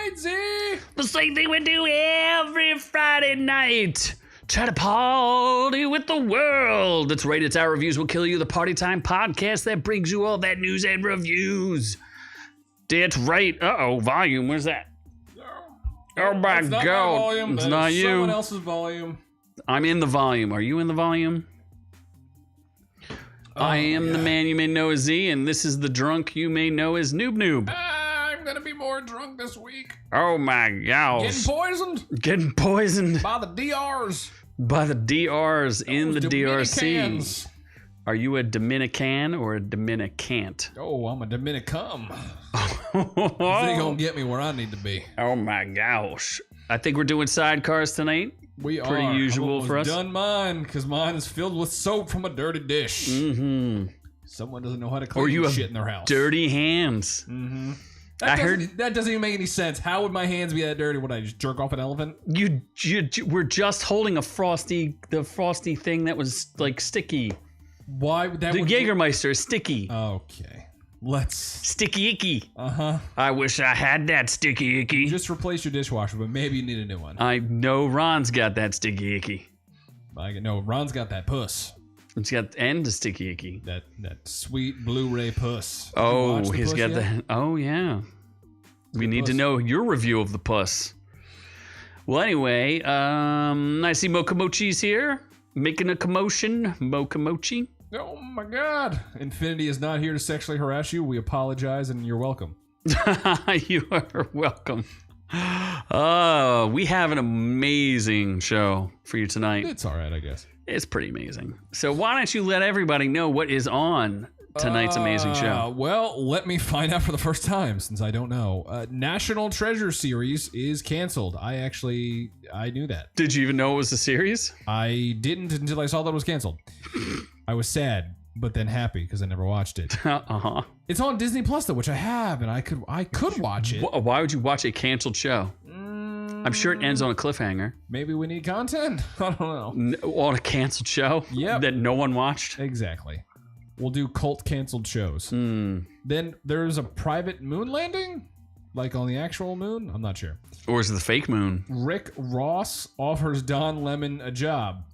right, Z. The same thing we do every Friday night. Try to party with the world. That's right, it's Our Reviews Will Kill You, the Party Time podcast that brings you all that news and reviews. That's right. Uh-oh, volume, where's that? Oh my It's God. not my volume. It's That not is you. Someone else's volume. I'm in the volume. Are you in the volume? I am the man you may know as Z, and this is the drunk you may know as Noob Noob. I'm gonna be more drunk this week. Oh my gosh. Getting poisoned Getting poisoned by the DRs. by the DRs in the DRC. Dominicans. Are you a Dominican or a Dominicant? Oh, I'm a Dominicum. They gonna get me where I need to be. Oh my gosh. I think we're doing sidecars tonight. We are. Pretty usual for us. Done mine, because mine is filled with soap from a dirty dish. Mm-hmm. Someone doesn't know how to clean shit in their house. Dirty hands. Mm-hmm. That doesn't even make any sense. How would my hands be that dirty? Would I just jerk off an elephant? You we're just holding the frosty thing that was like sticky. Why would that? The Jägermeister is sticky. Okay. Let's. Sticky icky. Uh-huh. I wish I had that sticky icky. Just replace your dishwasher, but maybe you need a new one. I know Ron's got that sticky icky. No, Ron's got that puss. It's got the sticky icky. That sweet Blu-ray puss. Oh, he's got the. Oh yeah. We need to know your review of the puss. Well, anyway, I see Mokamochi's here making a commotion. Mokamochi. Oh my God! Infinity is not here to sexually harass you. We apologize, and you're welcome. You are welcome. We have an amazing show for you tonight. It's all right, I guess. It's pretty amazing. So why don't you let everybody know what is on tonight's amazing show? Well, let me find out for the first time, since I don't know. National Treasure series is canceled. I knew that. Did you even know it was a series? I didn't until I saw that it was canceled. I was sad, but then happy because I never watched it. Uh-huh. It's on Disney Plus though, which I have, and I could watch it. Why would you watch a canceled show? I'm sure it ends on a cliffhanger. Maybe we need content. I don't know. On a canceled show that no one watched? Exactly. We'll do cult canceled shows. Then there's a private moon landing? Like on the actual moon? I'm not sure. Or is it the fake moon? Rick Ross offers Don Lemon a job.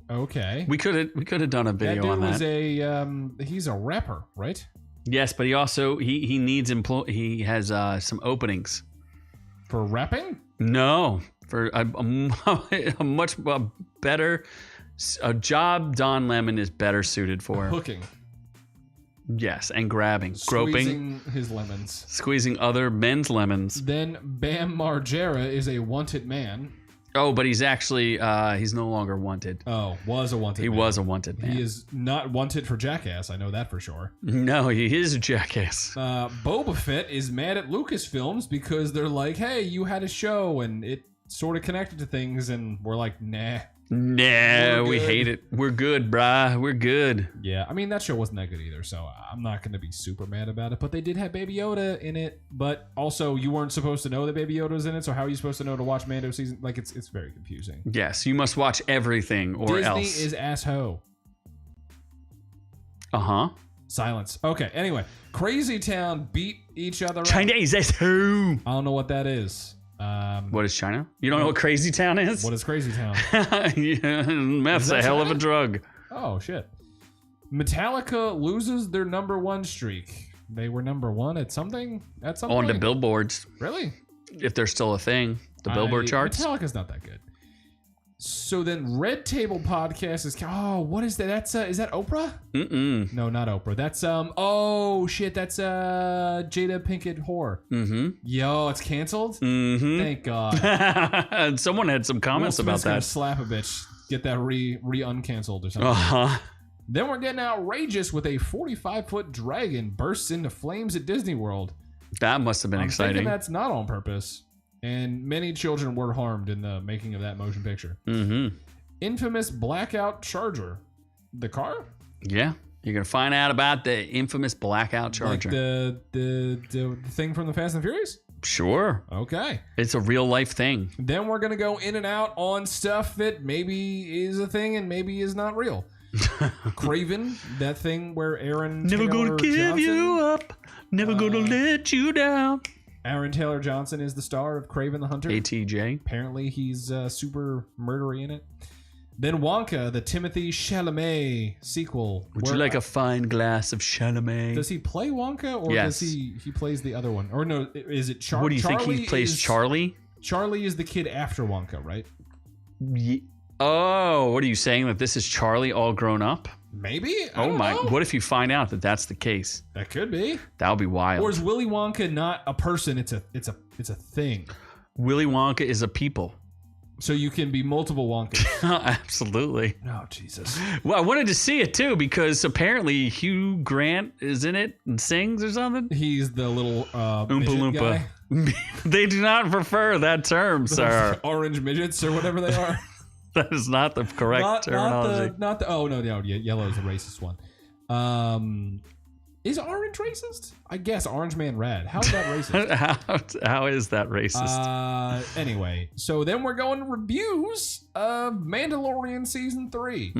Okay. We could have done a video on that. He's a rapper, right? Yes, but he also he needs he has some openings. For rapping? No, for a much better job. Don Lemon is better suited for Hooking. Yes, and grabbing, groping, squeezing his lemons, squeezing other men's lemons. Then Bam Margera is a wanted man. Oh, but he's actually he's no longer wanted. Oh, was a wanted. He man. was a wanted man. He is not wanted for Jackass. I know that for sure. No, he is a jackass. Boba Fett is mad at Lucasfilms because they're like, "Hey, you had a show and it sort of connected to things," and we're like, "Nah." Nah, we hate it. We're good, brah. We're good. Yeah, I mean, that show wasn't that good either, so I'm not going to be super mad about it. But they did have Baby Yoda in it. But also, you weren't supposed to know that Baby Yoda was in it, so how are you supposed to know to watch Mando season? Like, it's very confusing. Yes, you must watch everything or else. Disney is ass-ho. Uh-huh. Silence. Okay, anyway. Crazy Town beat each other up. Chinese ass-ho. I don't know what that is. What is China? You don't know what Crazy Town is? What is Crazy Town? Yeah, meth's a hell of a drug. Oh, shit. Metallica loses their #1 streak. They were #1 at something? On the billboards. Really? If they're still a thing. The billboard charts. Metallica's not that good. So then Red Table Podcast is... Oh, what is that? That's is that Oprah? Mm-mm. No, not Oprah. That's oh shit, that's Jada Pinkett Whore. Mm-hmm. Yo, it's canceled? Mm-hmm. Thank God. And someone had some comments about that. Gonna slap a bitch. Get that uncanceled or something. Uh-huh. Then we're getting outrageous with a 45-foot dragon bursts into flames at Disney World. That must have been exciting. Thinking that's not on purpose. And many children were harmed in the making of that motion picture. Mm-hmm. Infamous Blackout Charger. The car? Yeah. You're going to find out about the infamous Blackout Charger. Like the thing from the Fast and Furious? Sure. Okay. It's a real life thing. Then we're going to go in and out on stuff that maybe is a thing and maybe is not real. Kraven, that thing where Aaron Never Taylor gonna give Johnson, you up. Never gonna let you down. Aaron Taylor Johnson is the star of Kraven the Hunter. ATJ. Apparently, he's super murdery in it. Then Wonka, the Timothée Chalamet sequel. Would you like a fine glass of Chalamet? Does he play Wonka, or Yes. does he plays the other one? Or no, is it Charlie? What do you think he plays? Charlie? Charlie is the kid after Wonka, right? Oh, what are you saying? That this is Charlie all grown up? Maybe. I Oh don't my! know. What if you find out that that's the case? That could be. That would be wild. Or is Willy Wonka not a person? It's a thing. Willy Wonka is a people. So you can be multiple Wonkas. Absolutely. Oh, Jesus. Well, I wanted to see it too because apparently Hugh Grant is in it and sings or something. He's the little Oompa midget Loompa. guy. They do not prefer that term, sir. Orange midgets or whatever they are. That is not the correct terminology. Not the. Oh no, yellow is the racist one. Is orange racist? I guess Orange Man Red. How is that racist? How is that racist? Anyway, so then we're going to reviews of Mandalorian season 3.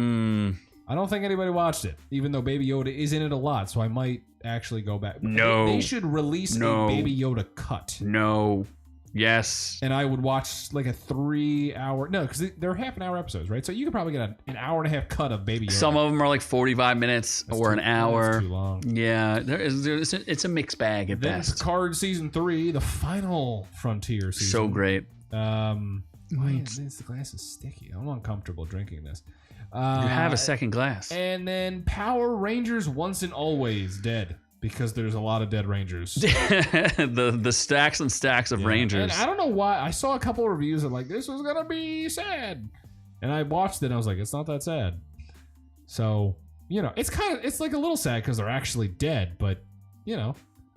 I don't think anybody watched it, even though Baby Yoda is in it a lot. So I might actually go back. No. They should release a Baby Yoda cut. No. Yes. And I would watch like a 3-hour. No, because they're half-an-hour episodes, right? So you could probably get an hour and a half cut of Baby Yoda. Some of them are like 45 minutes or an hour. That's too long. Yeah, it's a mixed bag at Then best. Picard season 3, the final frontier season. So great. Why is the glass is sticky? I'm uncomfortable drinking this. You have a second glass. And then Power Rangers Once and Always dead. Because there's a lot of dead Rangers. the stacks and stacks of Rangers. And I don't know why. I saw a couple of reviews of like, this was going to be sad. And I watched it and I was like, it's not that sad. So, it's like a little sad because they're actually dead. But,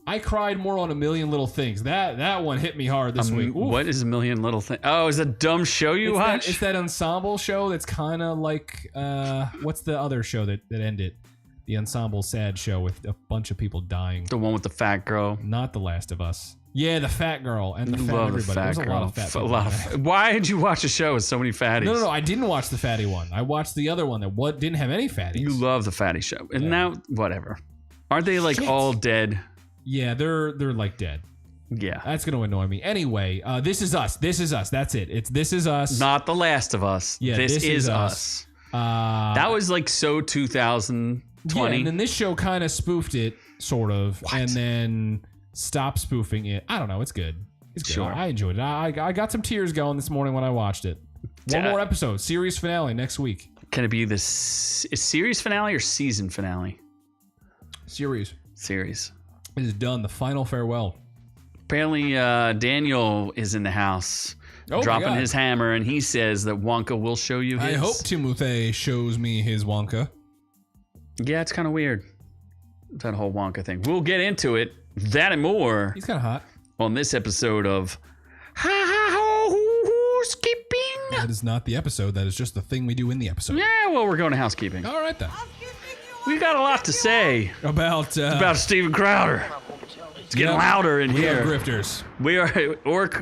I cried more on A Million Little Things. That one hit me hard this week. Oof. What is A Million Little Things? Oh, is that dumb show you watch? It's that ensemble show that's kind of like, what's the other show that ended? The ensemble sad show with a bunch of people dying. The one with the fat girl. Not The Last of Us. Yeah, the fat girl and the fat Love everybody. the fat There's a girl. lot of fat people. Why did you watch a show with so many fatties? No, I didn't watch the fatty one. I watched the other one that didn't have any fatties. You love the fatty show. And now, whatever. Aren't they like all dead? Yeah, they're like dead. Yeah. That's going to annoy me. Anyway, This Is Us. This Is Us. That's it. It's This Is Us. Not The Last of Us. Yeah, This is Us. That was like so 2020. Yeah, and then this show kind of spoofed it, sort of, and then stopped spoofing it. I don't know. It's good. It's good. Sure. I enjoyed it. I got some tears going this morning when I watched it. One more episode. Series finale next week. Can it be this series finale or season finale? Series. It is done. The final farewell. Apparently, Daniel is in the house dropping his hammer, and he says that Wonka will show you his. I hope Timothée shows me his Wonka. Yeah, it's kind of weird. That whole Wonka thing. We'll get into it. That and more. He's kind of hot. On this episode of Housekeeping. That is not the episode. That is just the thing we do in the episode. Yeah, well, we're going to housekeeping. All right, then. We got a lot to say about Steven Crowder. It's getting louder in here. Grifters. We are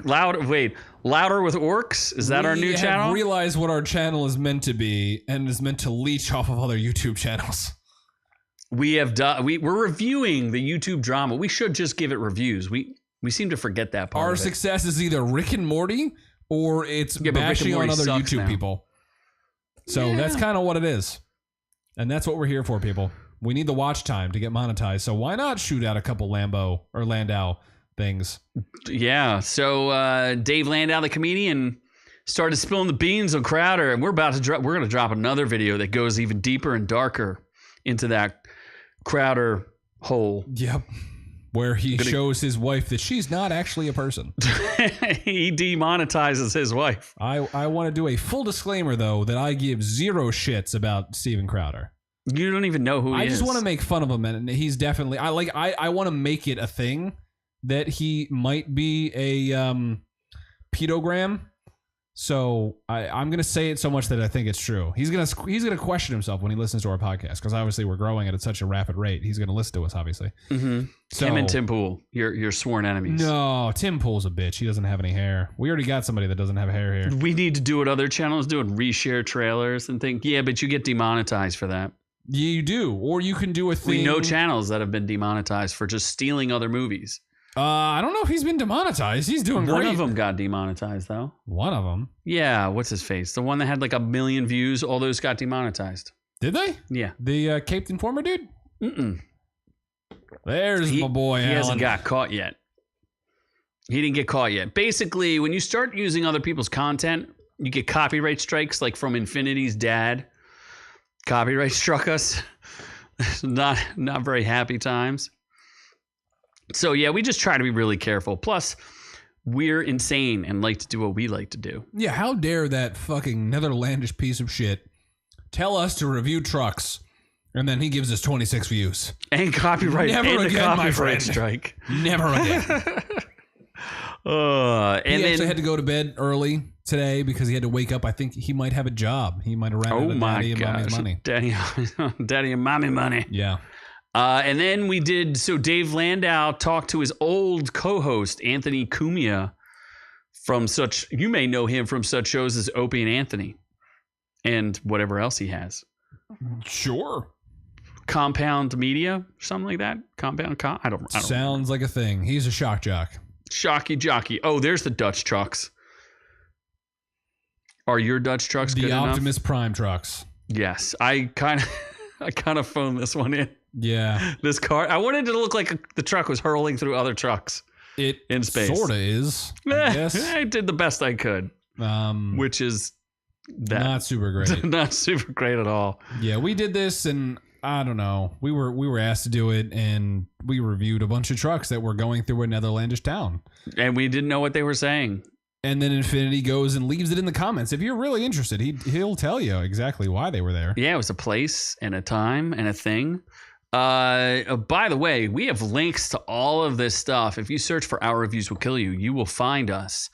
louder with orcs. Is that our new channel? We realize what our channel is meant to be, and is meant to leech off of other YouTube channels. We have done. We're reviewing the YouTube drama. We should just give it reviews. We seem to forget that part. Our of it. success is either Rick and Morty or it's bashing on other YouTube people. So that's kind of what it is, and that's what we're here for, people. We need the watch time to get monetized. So why not shoot out a couple Lambo or Landau things? Yeah. So Dave Landau, the comedian, started spilling the beans on Crowder, and we're going to drop another video that goes even deeper and darker into that Crowder hole. Yep. Where he shows his wife that she's not actually a person. He demonetizes his wife. I want to do a full disclaimer, though, that I give zero shits about Steven Crowder. You don't even know who he is. I just want to make fun of him, and he's definitely... I want to make it a thing that he might be a pedogram. So I'm going to say it so much that I think it's true. He's gonna question himself when he listens to our podcast, because obviously we're growing at such a rapid rate. He's going to listen to us, obviously. Mm-hmm. So, him and Tim Pool, your sworn enemies. No, Tim Pool's a bitch. He doesn't have any hair. We already got somebody that doesn't have hair here. We need to do what other channels do and reshare trailers and think, yeah, but you get demonetized for that. You do. Or you can do a thing. We know channels that have been demonetized for just stealing other movies. I don't know if he's been demonetized. He's doing great. One of them got demonetized, though. One of them? Yeah, what's his face? The one that had like 1 million views, all those got demonetized. Did they? Yeah. The Caped Informer dude? Mm-mm. There's my boy, Alan. He hasn't got caught yet. He didn't get caught yet. Basically, when you start using other people's content, you get copyright strikes, like from Infinity's dad. Copyright struck us. Not very happy times. So, yeah, we just try to be really careful. Plus, we're insane and like to do what we like to do. Yeah, how dare that fucking Netherlandish piece of shit tell us to review trucks, and then he gives us 26 views. And copyright. Never and again, my friend. Strike. Never again. And he actually had to go to bed early today because he had to wake up. I think he might have a job. He might have ran out of daddy and mommy's money. Daddy and mommy money. Yeah. And then we did, so Dave Landau talked to his old co-host, Anthony Cumia, from such, you may know him from such shows as Opie and Anthony and whatever else he has. Sure. Compound Media, something like that. I don't Sounds like a thing. He's a shock jock. Shocky jockey. Oh, there's the Dutch trucks. Are your Dutch trucks good enough? The Optimus Prime trucks. Yes. I kind of phoned this one in. Yeah. This car, I wanted it to look like the truck was hurling through other trucks in space. Sort of is, I guess. I did the best I could, which is not super great. Not super great at all. Yeah, we did this, and I don't know. We were asked to do it, and we reviewed a bunch of trucks that were going through a Netherlandish town. And we didn't know what they were saying. And then Infinity goes and leaves it in the comments. If you're really interested, he'll tell you exactly why they were there. Yeah, it was a place and a time and a thing. By the way, we have links to all of this stuff. If you search for Our Reviews Will Kill You, you will find us.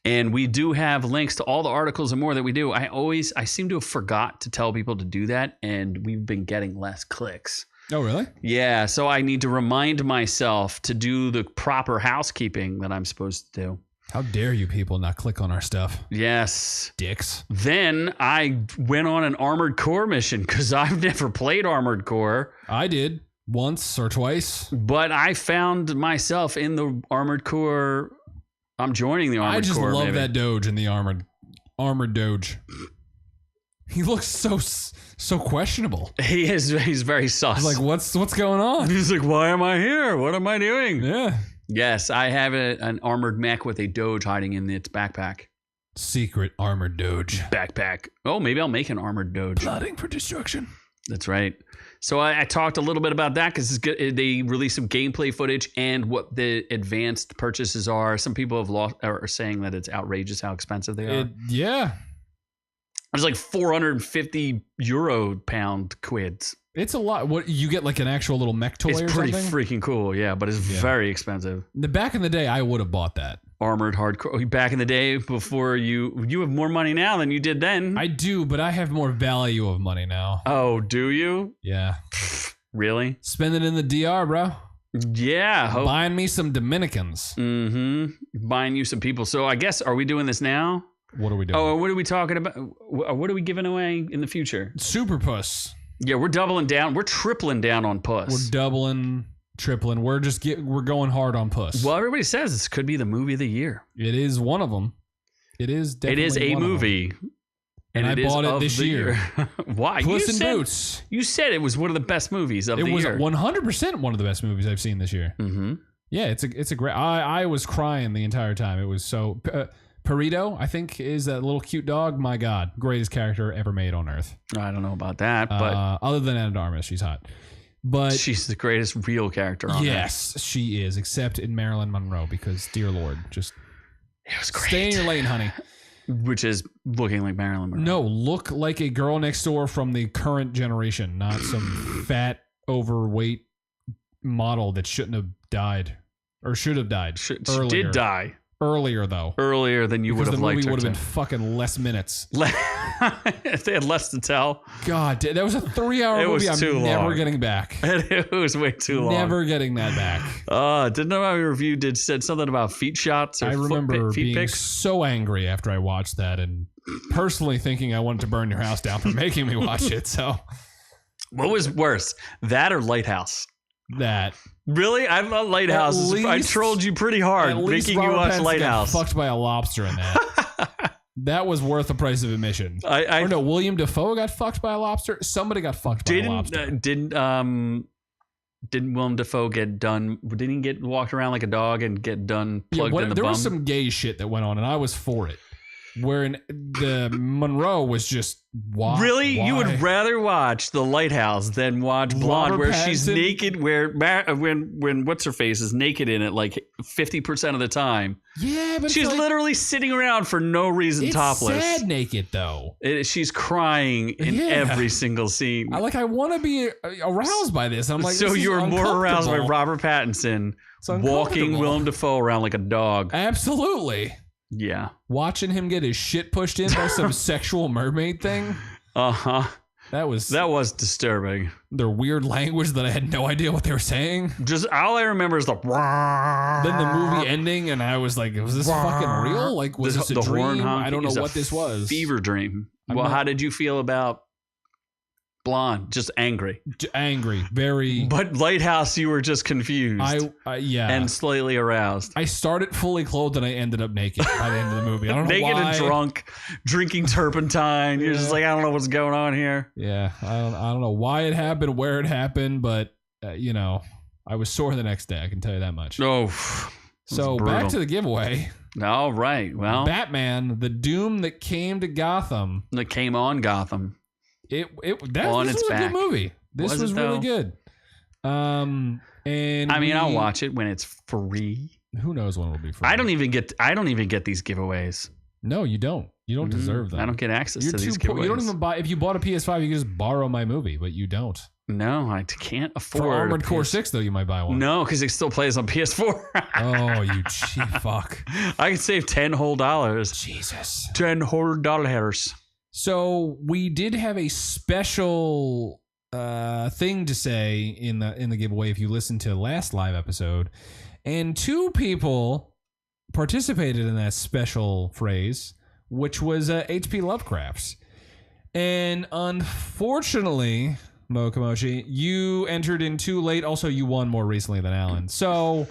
And we do have links to all the articles and more that we do. I seem to have forgot to tell people to do that, and we've been getting less clicks. Oh, really? Yeah, so I need to remind myself to do the proper housekeeping that I'm supposed to do. How dare you people not click on our stuff? Yes. Dicks. Then I went on an Armored Core mission because I've never played Armored Core. I did once or twice. But I found myself in the Armored Core. I'm joining the Armored Core. I just love that Doge in the armored Doge. He looks so questionable. He is. He's very sus. He's like, what's going on? He's like, why am I here? What am I doing? Yeah. Yes, I have an armored mech with a Doge hiding in its backpack. Secret armored Doge. Backpack. Oh, maybe I'll make an armored Doge. Plotting for destruction. That's right. So I talked a little bit about that because they released some gameplay footage and what the advanced purchases are. Some people are saying that it's outrageous how expensive they are. Yeah. It's like 450 euro-pound quids. It's a lot. What you get, like an actual little mech toy or something? It's pretty freaking cool, yeah, but it's very expensive. Back in the day, I would have bought that. Armored hardcore. Back in the day, before you have more money now than you did then. I do, but I have more value of money now. Oh, do you? Yeah. Really? Spend it in the DR, bro. Yeah. Buying me some Dominicans. Mm-hmm. Buying you some people. So I guess, are we doing this now? What are we doing? Oh, what are we talking about? What are we giving away in the future? Super Puss. Yeah, we're doubling down. We're tripling down on Puss. We're doubling, tripling. We're going hard on Puss. Well, everybody says this could be the movie of the year. It is one of them. It is definitely. It is a movie. And I bought it this year. Why? Puss in Boots. You said it was one of the best movies of the year. It was 100% one of the best movies I've seen this year. Mm-hmm. Yeah, it's a great. I was crying the entire time. It was so. Perito, I think, is that little cute dog. My God, greatest character ever made on Earth. I don't know about that, but other than Anna de Armas, she's hot. But she's the greatest real character on Earth. Yes, she is, except in Marilyn Monroe, because dear Lord, just it was great. Stay in your lane, honey. Which is looking like Marilyn Monroe. No, look like a girl next door from the current generation, not some fat, overweight model that shouldn't have died or should have died. She did die. Earlier, though. Earlier than you would have liked her. The movie would have been fucking less minutes. If they had less to tell. God, that was a 3-hour movie. I'm never getting back. It was way too long. Never getting that back. Didn't know how your review said something about feet shots or I remember feet being pics. so angry after I watched that and personally thinking I wanted to burn your house down for making me watch it. So, what was worse, that or Lighthouse? That. Really? I love Lighthouse. I trolled you pretty hard making you watch Lighthouse. Fucked by a lobster in that. That was worth the price of admission. Or no, William Dafoe got fucked by a lobster. Somebody got fucked by a lobster. Didn't Willem Dafoe get done? Didn't he get walked around like a dog and get done plugged in the bum? There was some gay shit that went on, and I was for it. Wherein the Monroe was just Really? You would rather watch The Lighthouse than watch Blonde, where she's naked, where when what's her face is naked in it like 50% of the time. Yeah, but she's literally sitting around for no reason, topless. Sad naked though. She's crying in every single scene. I want to be aroused by this. I'm like, so you were more aroused by Robert Pattinson walking Willem Dafoe around like a dog. Absolutely. Yeah. Watching him get his shit pushed in by some sexual mermaid thing. Uh-huh. That was disturbing. Their weird language that I had no idea what they were saying. Just all I remember is then the movie ending, and I was like, was this fucking real? Like, was this a dream? I don't know what this was. Fever dream. How did you feel about Blonde? Just angry. Angry. Very. But Lighthouse, you were just confused. Yeah. And slightly aroused. I started fully clothed and I ended up naked by the end of the movie. I don't know naked why. And drunk, drinking turpentine. You're just like, I don't know what's going on here. Yeah. I don't know why it happened, where it happened, but, I was sore the next day. I can tell you that much. Oh. So back to the giveaway. All right. Well. Batman, the Doom that came to Gotham. That came on Gotham. This was a good movie. This was really good. And I'll watch it when it's free. Who knows when it'll be free? I don't even get these giveaways. No, you don't. You don't deserve them. I don't get access to these giveaways. You don't even buy. If you bought a PS5, you can just borrow my movie, but you don't. No, I can't afford. For Armored Core 6, though, you might buy one. No, because it still plays on PS4. Oh, you cheap fuck! I can save $10 whole. Jesus, $10 whole. So we did have a special thing to say in the giveaway if you listened to the last live episode, and 2 people participated in that special phrase, which was HP Lovecrafts. And unfortunately, Mo Kamoshi, you entered in too late. Also, you won more recently than Alan. So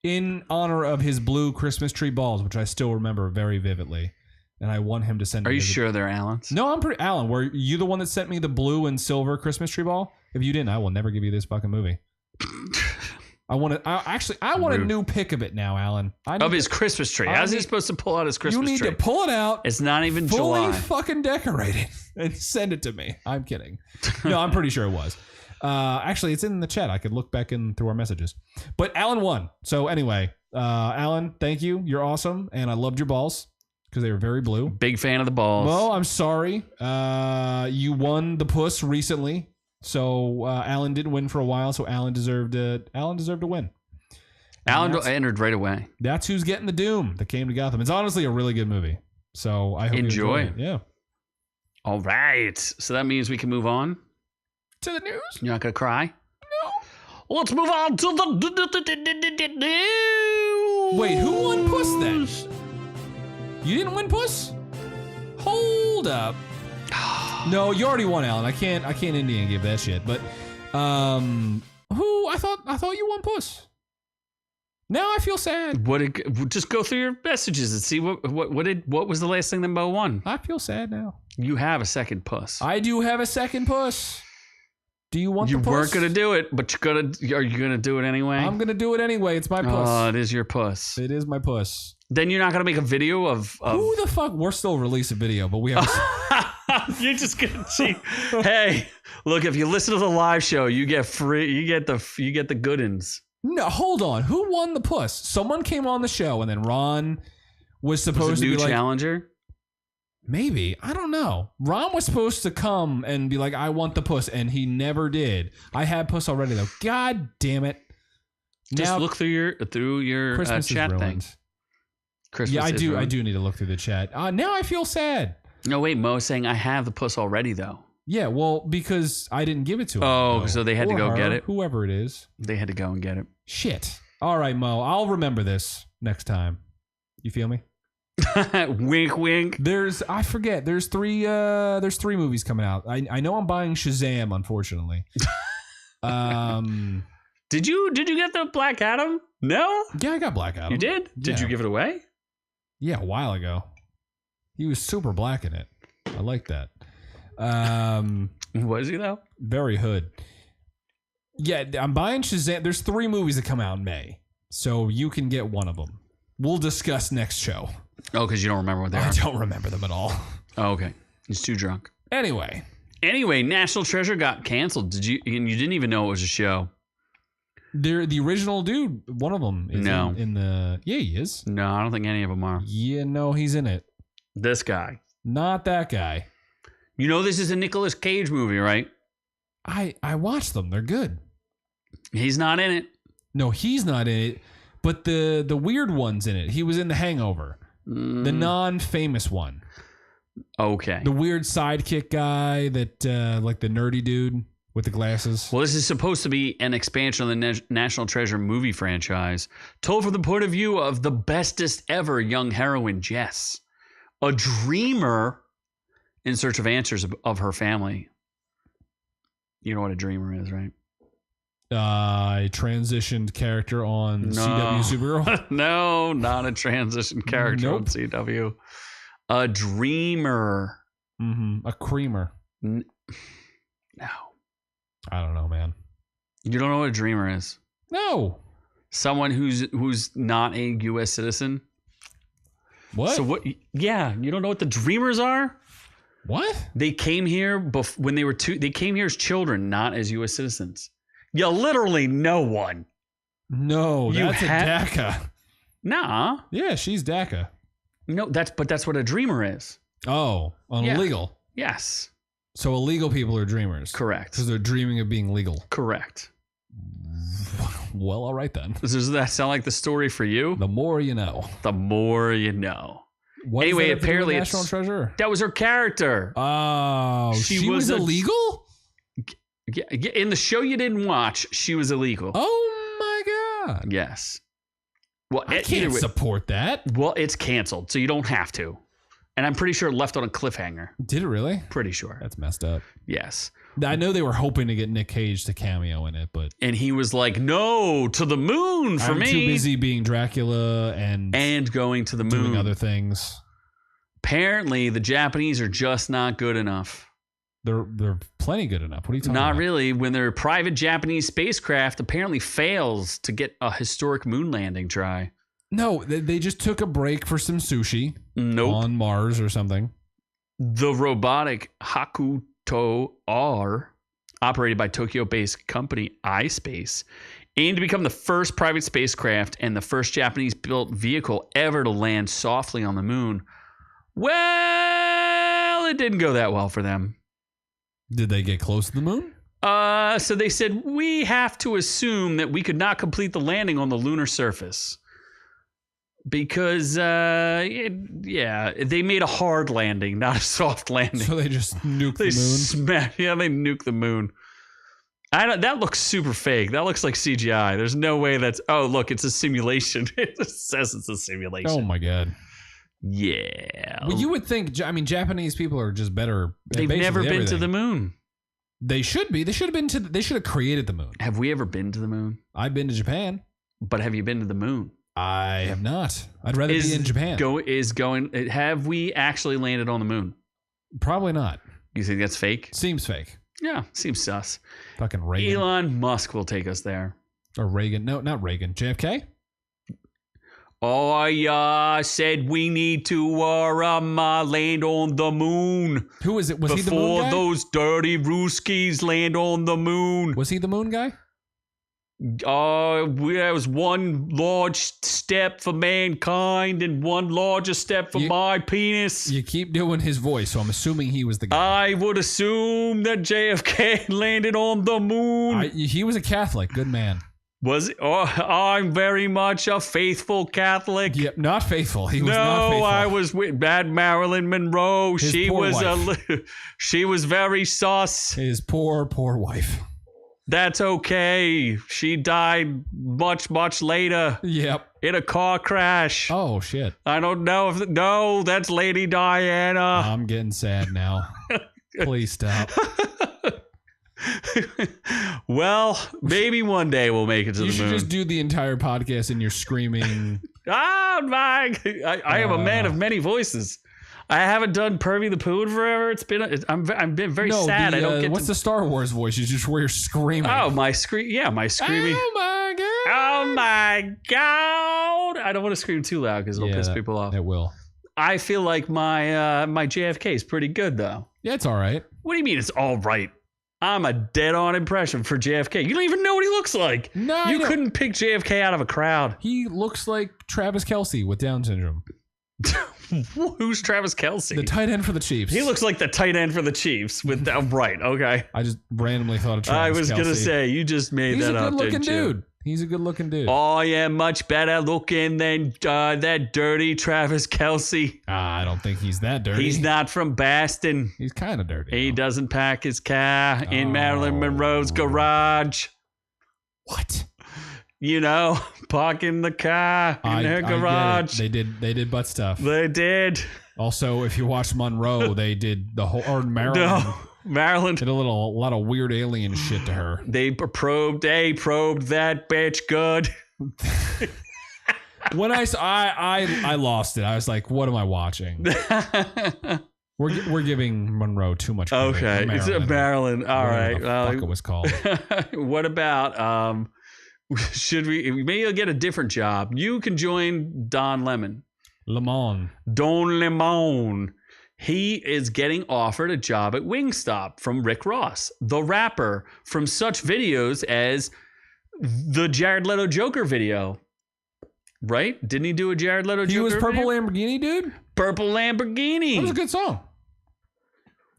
in honor of his blue Christmas tree balls, which I still remember very vividly, and I want him to send me. Are you sure they're Alan's? No, I'm pretty. Alan, were you the one that sent me the blue and silver Christmas tree ball? If you didn't, I will never give you this fucking movie. I want a new pic of it now, Alan. Of his Christmas tree. How's he supposed to pull out his Christmas tree? You need to pull it out. It's not even fully July. Fucking decorated and send it to me. I'm kidding. No, I'm pretty sure it was. Actually, it's in the chat. I could look back in through our messages. But Alan won. So anyway, Alan, thank you. You're awesome, and I loved your balls because they were very blue. Big fan of the balls. Well, I'm sorry. You won the puss recently. So Alan didn't win for a while, so Alan deserved a win. Alan entered right away. That's who's getting the Doom that came to Gotham. It's honestly a really good movie. So I hope you enjoy it. Yeah. All right. So that means we can move on to the news. You're not gonna cry? No. Let's move on to the news. Wait, who won Puss then? You didn't win Puss? Hold up. No, you already won, Alan. I can't Indian give that shit. But who? I thought you won Puss. Now I feel sad. Just go through your messages and see what was the last thing that Mo won. I feel sad now. You have a second Puss. I do have a second Puss. Do you want the puss? You weren't gonna do it, but are you gonna do it anyway? I'm gonna do it anyway. It's my puss. Oh, it is your puss. It is my puss. Then you're not gonna make a video of who the fuck? We're still release a video, but we have. You're just gonna cheat. Hey, look! If you listen to the live show, you get free. You get the good uns. No, hold on. Who won the puss? Someone came on the show, and then Ron was supposed to be like challenger. Maybe. I don't know. Ron was supposed to come and be like, I want the puss, and he never did. I had puss already, though. God damn it. Just now, look through your chat thing. Christmas I do need to look through the chat. Now I feel sad. No, wait, Mo's saying I have the puss already, though. Yeah, well, because I didn't give it to him. Oh, so they had to go get it? Whoever it is. They had to go and get it. Shit. All right, Mo. I'll remember this next time. You feel me? Wink, wink. I forget. There's three movies coming out. I know I'm buying Shazam, unfortunately. Did you get the Black Adam? No? Yeah, I got Black Adam. You did? Did you give it away? Yeah, a while ago. He was super black in it. I like that. Was he though? Very hood. Yeah, I'm buying Shazam. There's 3 movies that come out in May, so you can get one of them. We'll discuss next show. Oh, because you don't remember what they are. I don't remember them at all. Oh, okay. He's too drunk. Anyway, National Treasure got canceled. Did you? And you didn't even know it was a show. they're the original dude. One of them is No. in the. Yeah, he is. No, I don't think any of them are. Yeah, no, he's in it. This guy. Not that guy. You know this is a Nicolas Cage movie, right? I watched them. They're good. He's not in it. No, he's not in it. But the weird one's in it. He was in The Hangover. The non-famous one. Okay. The weird sidekick guy that, like the nerdy dude with the glasses. Well, this is supposed to be an expansion of the National Treasure movie franchise, told from the point of view of the bestest ever young heroine, Jess, a dreamer in search of answers of her family. You know what a dreamer is, right? A transitioned character on CW Supergirl. No, not a transition character on Nope. CW. A dreamer. A creamer. No. I don't know, man. You don't know what a dreamer is? No. Someone who's not a U.S. citizen. What? So what? Yeah, you don't know what the dreamers are? What? They came here when they were they came here as children, not as U.S. citizens. Yeah, literally no one. No, You that's a had- DACA. Nah. Yeah, she's DACA. No, that's what a dreamer is. Oh, illegal. Yes. So illegal people are dreamers. Correct. Because they're dreaming of being legal. Correct. Well, all right then. Does that sound like the story for you? The more you know. The more you know. What is Anyway, that apparently it's it's- National Treasure. That was her character. Oh, she was illegal? Yeah, in the show you didn't watch, she was illegal. Oh my god. Yes. Well, I can't support that. Well, it's canceled, so you don't have to. And I'm pretty sure it left on a cliffhanger. Did it really? Pretty sure. That's messed up. Yes. I know they were hoping to get Nick Cage to cameo in it, but And he was like, "No, to the moon for I'm me." too busy being Dracula and going to the moon. doing other things. Apparently, the Japanese are just not good enough. They're plenty good enough. What are you talking Not about? really. When their private Japanese spacecraft apparently fails to get a historic moon landing try. No, they just took a break for some sushi Nope. on Mars or something. The robotic Hakuto R, operated by Tokyo-based company iSpace, aimed to become the first private spacecraft and the first Japanese-built vehicle ever to land softly on the moon. Well, it didn't go that well for them. Did they get close to the moon? So they said, we have to assume that we could not complete the landing on the lunar surface. Because, they made a hard landing, not a soft landing. So they just nuked They the moon? they nuked the moon. That looks super fake. That looks like CGI. There's no way that's, oh, look, it's a simulation. It just says it's a simulation. Oh my god. Yeah. Well, you would think, Japanese people are just better. At They've never basically been to everything. the moon. They should be. They should have created the moon. Have we ever been to the moon? I've been to Japan. But have you been to the moon? I have not. I'd rather be in Japan. Have we actually landed on the moon? Probably not. You think that's fake? Seems fake. Yeah, seems sus. Fucking Reagan. Elon Musk will take us there. Or Reagan. No, not Reagan. JFK? I said we need to land on the moon. Who is it? Was he the moon before guy? those dirty Ruskies land on the moon. Was he the moon guy? There was one large step for mankind and one larger step for my penis. You keep doing his voice, so I'm assuming he was the guy. I would assume that JFK landed on the moon. He was a Catholic. Good man. Was it? Oh, I'm very much a faithful Catholic. Yep, not faithful. He was No, not faithful. I was with bad Marilyn Monroe. His She poor was wife. she was very sus. His poor wife. That's okay. She died much, much later Yep. in a car crash. Oh, shit. I don't know if no, that's Lady Diana. I'm getting sad now. Please stop. Well, maybe one day we'll make it to the moon. You should just do the entire podcast and you're screaming. Oh my! I am a man of many voices. I haven't done Pervy the Poo in forever. I've been very sad. I don't get. What's the Star Wars voice? You just where you're screaming. Oh, my scream! Yeah, my screaming. Oh my god! Oh my god! I don't want to scream too loud because it'll piss people off. It will. I feel like my my JFK is pretty good though. Yeah, it's all right. What do you mean it's all right? I'm a dead-on impression for JFK. You don't even know what he looks like. No, you couldn't pick JFK out of a crowd. He looks like Travis Kelce with Down syndrome. Who's Travis Kelce? The tight end for the Chiefs. He looks like the tight end for the Chiefs. With right, okay. I just randomly thought of Travis I was Kelce. gonna say you just made that up. He's a good-looking dude. dude. He's a good-looking dude. Oh yeah, much better looking than that dirty Travis Kelce. I don't think he's that dirty. He's not from Boston. He's kind of dirty. He doesn't pack his car in Marilyn Monroe's garage. What? You know, parking the car in her garage. They did butt stuff. They did. Also, if you watch Monroe, they did the whole Maryland. No, Maryland did a lot of weird alien shit to her. They probed that bitch good. When I lost it, I was like, "What am I watching?" We're giving Monroe too much credit. Okay, it's Maryland. All right. Well, fuck it was called. What about should we? Maybe you'll get a different job. You can join Don Lemon. Don Lemon. He is getting offered a job at Wingstop from Rick Ross, the rapper from such videos as the Jared Leto Joker video. Right? Didn't he do a Jared Leto Joker video? He was Purple Lamborghini, dude? Purple Lamborghini. That was a good song.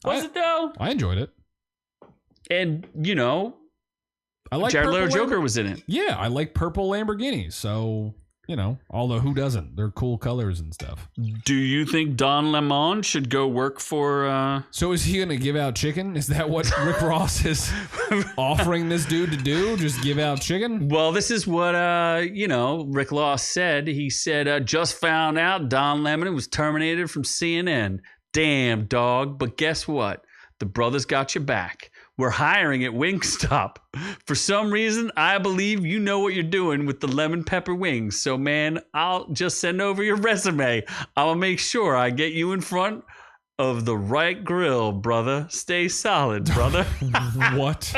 Was it though? I enjoyed it. And, you know, I like Jared Leto Joker was in it. Yeah, I like Purple Lamborghinis. So, you know, although who doesn't? They're cool colors and stuff. Do you think Don Lemon should go work for... So is he going to give out chicken? Is that what Rick Ross is offering this dude to do? Just give out chicken? Well, this is what, Rick Ross said. He said, just found out Don Lemon was terminated from CNN. Damn, dog. But guess what? The brothers got your back. We're hiring at Wingstop. For some reason, I believe you know what you're doing with the lemon pepper wings. So, man, I'll just send over your resume. I'll make sure I get you in front of the right grill, brother. Stay solid, brother. What?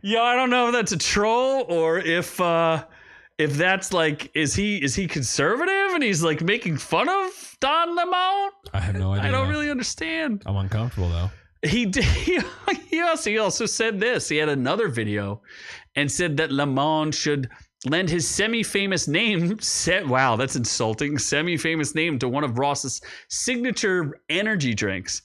Yeah, I don't know if that's a troll or if that's like, is he conservative and he's like making fun of Don Lemon? I have no idea. I don't really understand. I'm uncomfortable though. He did. He also said this. He had another video and said that Lemon should lend his semi-famous name. Wow, that's insulting. Semi-famous name to one of Ross's signature energy drinks.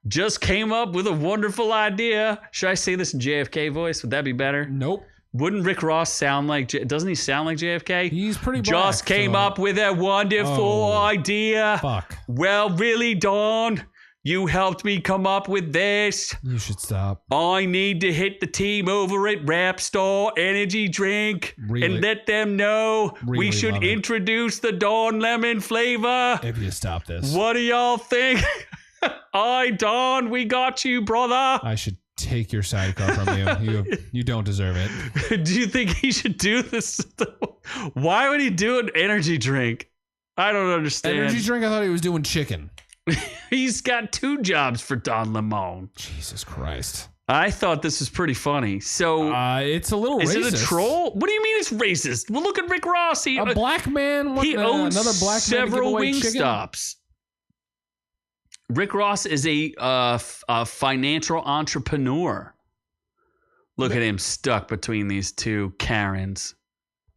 Just came up with a wonderful idea. Should I say this in JFK voice? Would that be better? Nope. Wouldn't Rick Ross sound like... Doesn't he sound like JFK? He's pretty black. Just came up with a wonderful idea. Fuck. Well, really, Don... You helped me come up with this. You should stop. I need to hit the team over at Rap Star Energy Drink and let them know we should introduce the Don Lemon flavor. If you stop this. What do y'all think? Aye, Don, we got you, brother. I should take your sidecar from you. You don't deserve it. Do you think he should do this? Why would he do an energy drink? I don't understand. Energy drink? I thought he was doing chicken. He's got two jobs for Don Lemon. Jesus Christ. I thought this was pretty funny. So it's a little racist. Is it a troll? What do you mean it's racist? Well, look at Rick Ross. A black man. He owns another black several man Wingstops. Rick Ross is a financial entrepreneur. Look at him stuck between these two Karens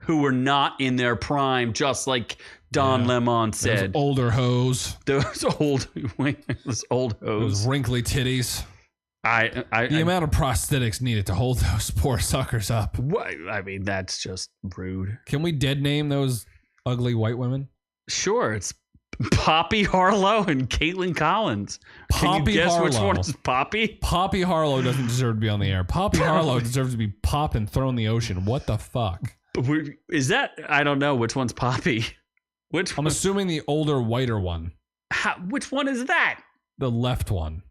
who were not in their prime, just like Don Lemon said. Those older hoes. Those old hoes. Those wrinkly titties. The amount of prosthetics needed to hold those poor suckers up. I mean, that's just rude. Can we dead name those ugly white women? Sure, it's Poppy Harlow and Caitlin Collins. Can you guess which one is Poppy? Poppy Harlow doesn't deserve to be on the air. Poppy Harlow deserves to be popped and thrown in the ocean. What the fuck? Is that? I don't know which one's Poppy. I'm assuming the older, whiter one. Which one is that? The left one.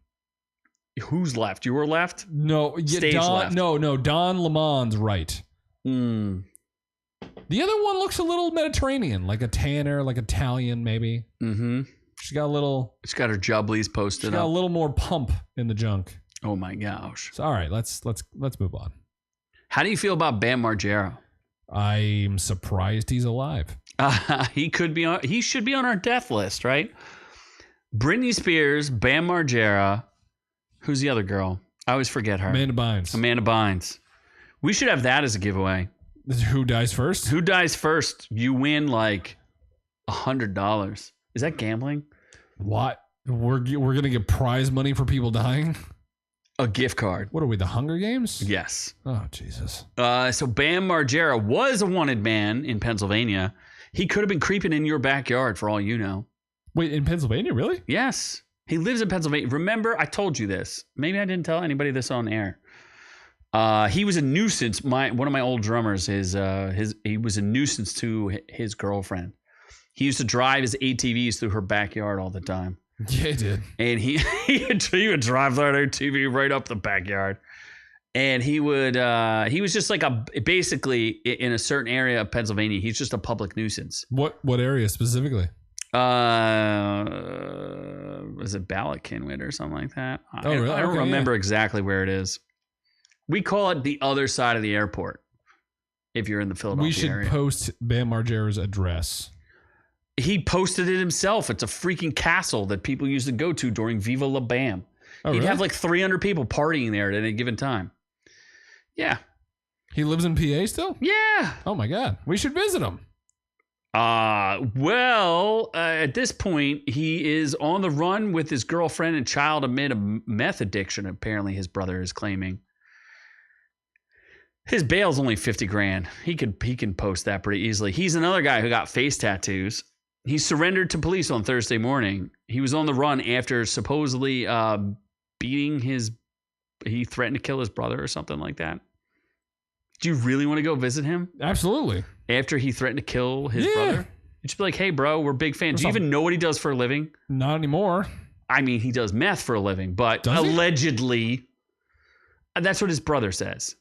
Who's left? You were left? No, Stage left. No, Don Lemon's right. Mm. The other one looks a little Mediterranean, like a tanner, like Italian, maybe. Mm-hmm. She's got a little. She's got her jubblies posted She's got up. a little more pump in the junk. Oh my gosh! So, all right, let's move on. How do you feel about Bam Margera? I'm surprised he's alive. He could be on. He should be on our death list, right? Britney Spears, Bam Margera. Who's the other girl? I always forget her. Amanda Bynes. We should have that as a giveaway. Who dies first? Who dies first? You win like $100. Is that gambling? What? We're gonna get prize money for people dying? A gift card. What are we? The Hunger Games? Yes. Oh Jesus. So Bam Margera was a wanted man in Pennsylvania. He could have been creeping in your backyard for all you know. Wait, in Pennsylvania, really? Yes. He lives in Pennsylvania. Remember, I told you this. Maybe I didn't tell anybody this on air. He was a nuisance. One of my old drummers, he was a nuisance to his girlfriend. He used to drive his ATVs through her backyard all the time. Yeah, he did. And he would drive that ATV right up the backyard. And he was just like basically in a certain area of Pennsylvania, he's just a public nuisance. What area specifically? Was it Ballackinwood or something like that? Oh, really? I don't remember exactly where it is. We call it the other side of the airport. If you're in the Philadelphia area. We should post Bam Margera's address. He posted it himself. It's a freaking castle that people used to go to during Viva La Bam. Oh, He'd really? have like 300 people partying there at any given time. Yeah. He lives in PA still? Yeah. Oh my God. We should visit him. At this point, he is on the run with his girlfriend and child amid a meth addiction, apparently his brother is claiming. His bail's only $50,000. He can post that pretty easily. He's another guy who got face tattoos. He surrendered to police on Thursday morning. He was on the run after supposedly he threatened to kill his brother or something like that. Do you really want to go visit him? Absolutely. After he threatened to kill his brother? You should be like, hey, bro, we're big fans. Do you even know what he does for a living? Not anymore. I mean, he does meth for a living, but Does he? allegedly, that's what his brother says.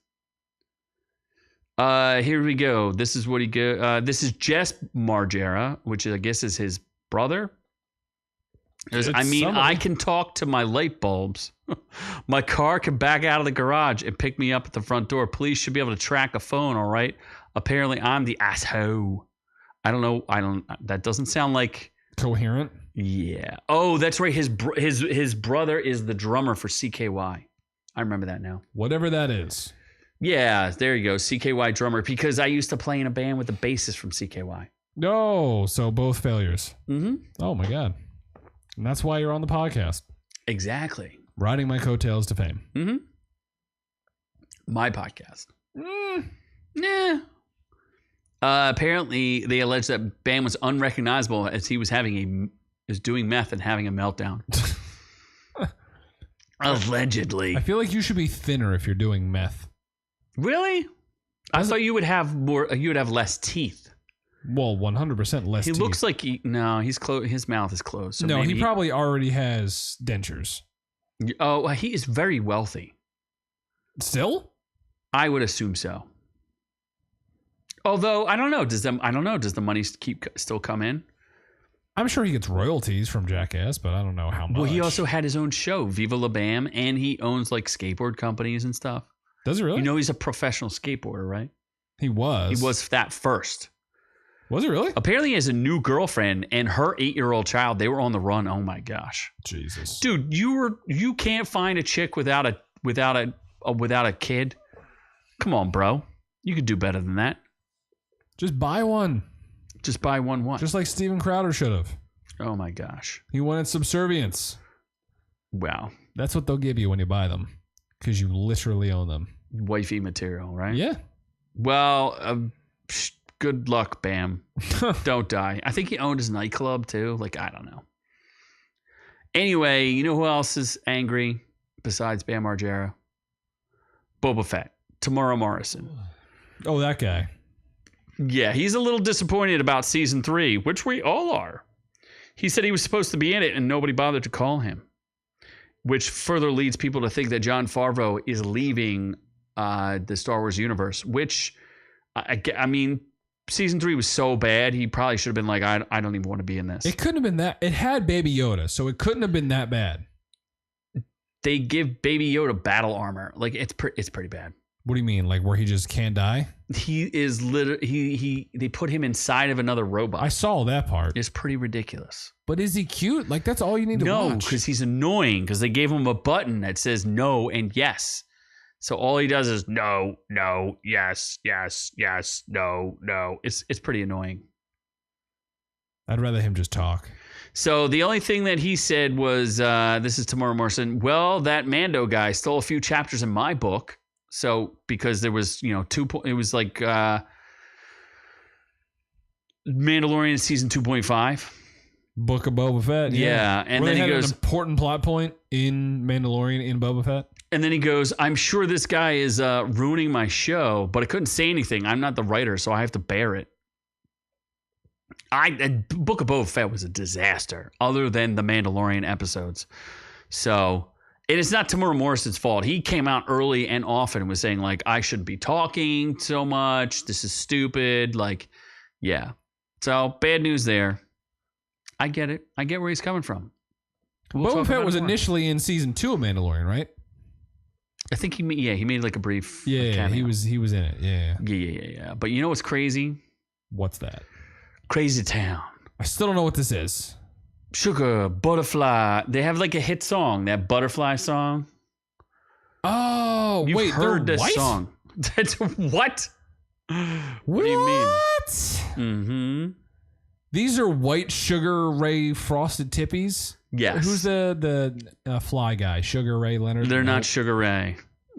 Here we go. This is what this is Jess Margera, which I guess is his brother. I can talk to my light bulbs. My car can back out of the garage and pick me up at the front door. Police should be able to track a phone, all right? Apparently, I'm the asshole. I don't know. That doesn't sound like coherent. Yeah. Oh, that's right. His brother is the drummer for CKY. I remember that now. Whatever that is. Yeah, there you go. CKY drummer, because I used to play in a band with the bassist from CKY. No, so both failures. Mm-hmm. Oh my God. And that's why you're on the podcast. Exactly. Riding my coattails to fame. Mm-hmm. My podcast. Nah. Apparently, they allege that Bam was unrecognizable as he was doing meth and having a meltdown. Allegedly. I feel like you should be thinner if you're doing meth. Really? I thought you would have more. You would have less teeth. Well, 100% less He teeth. looks like he's closed. His mouth is closed. So no, he probably already has dentures. Oh, he is very wealthy. Still? I would assume so. Although I don't know. Does the money still come in? I'm sure he gets royalties from Jackass, but I don't know how much. Well, he also had his own show, Viva La Bam, and he owns like skateboard companies and stuff. Does he really? You know he's a professional skateboarder, right? He was. He was that first. Was he really? Apparently he has a new girlfriend and her 8-year-old child. They were on the run. Oh my gosh. Jesus. Dude, you can't find a chick without a kid. Come on, bro. You could do better than that. Just buy one. Just buy one what? Just like Steven Crowder should have. Oh my gosh. He wanted subservience. Wow. That's what they'll give you when you buy them. Because you literally own them. Wifey material, right? Yeah. Well, good luck, Bam. Don't die. I think he owned his nightclub too. Like, I don't know. Anyway, you know who else is angry besides Bam Margera? Boba Fett. Tamara Morrison. Oh, that guy. Yeah, he's a little disappointed about season 3, which we all are. He said he was supposed to be in it and nobody bothered to call him. which further leads people to think that Jon Favreau is leaving the Star Wars universe, which, I mean, season 3 was so bad, he probably should have been like, I don't even want to be in this. It couldn't have been that. It had Baby Yoda, so it couldn't have been that bad. They give Baby Yoda battle armor. Like, it's pretty bad. What do you mean? Like where he just can't die? He is literally, they put him inside of another robot. I saw that part. It's pretty ridiculous. But is he cute? Like that's all you need to watch. No, because he's annoying, because they gave him a button that says no and yes. So all he does is no, yes, no. It's pretty annoying. I'd rather him just talk. So the only thing that he said was, this is Tamora Morrison, well, that Mando guy stole a few chapters in my book. So because there was, it was like Mandalorian season 2.5. Book of Boba Fett. Yeah. And then he goes, an important plot point in Mandalorian in Boba Fett. And then he goes, I'm sure this guy is ruining my show, but I couldn't say anything. I'm not the writer, so I have to bear it. Book of Boba Fett was a disaster, other than the Mandalorian episodes. So, and it's not Tamora Morrison's fault. He came out early and often and was saying, like, I shouldn't be talking so much. This is stupid. Like, yeah. So, bad news there. I get it. I get where he's coming from. Boba Fett was initially in season 2 of Mandalorian, right? I think he made like a brief cameo. he was in it. Yeah. But you know what's crazy? What's that? Crazy Town. I still don't know what this is. Sugar, Butterfly. They have like a hit song, that Butterfly song. Oh, You've heard this song. That's what? What do you mean? Mm-hmm. These are White Sugar Ray Frosted Tippies? Yes. Who's the fly guy? Sugar Ray Leonard? They're not Sugar Ray.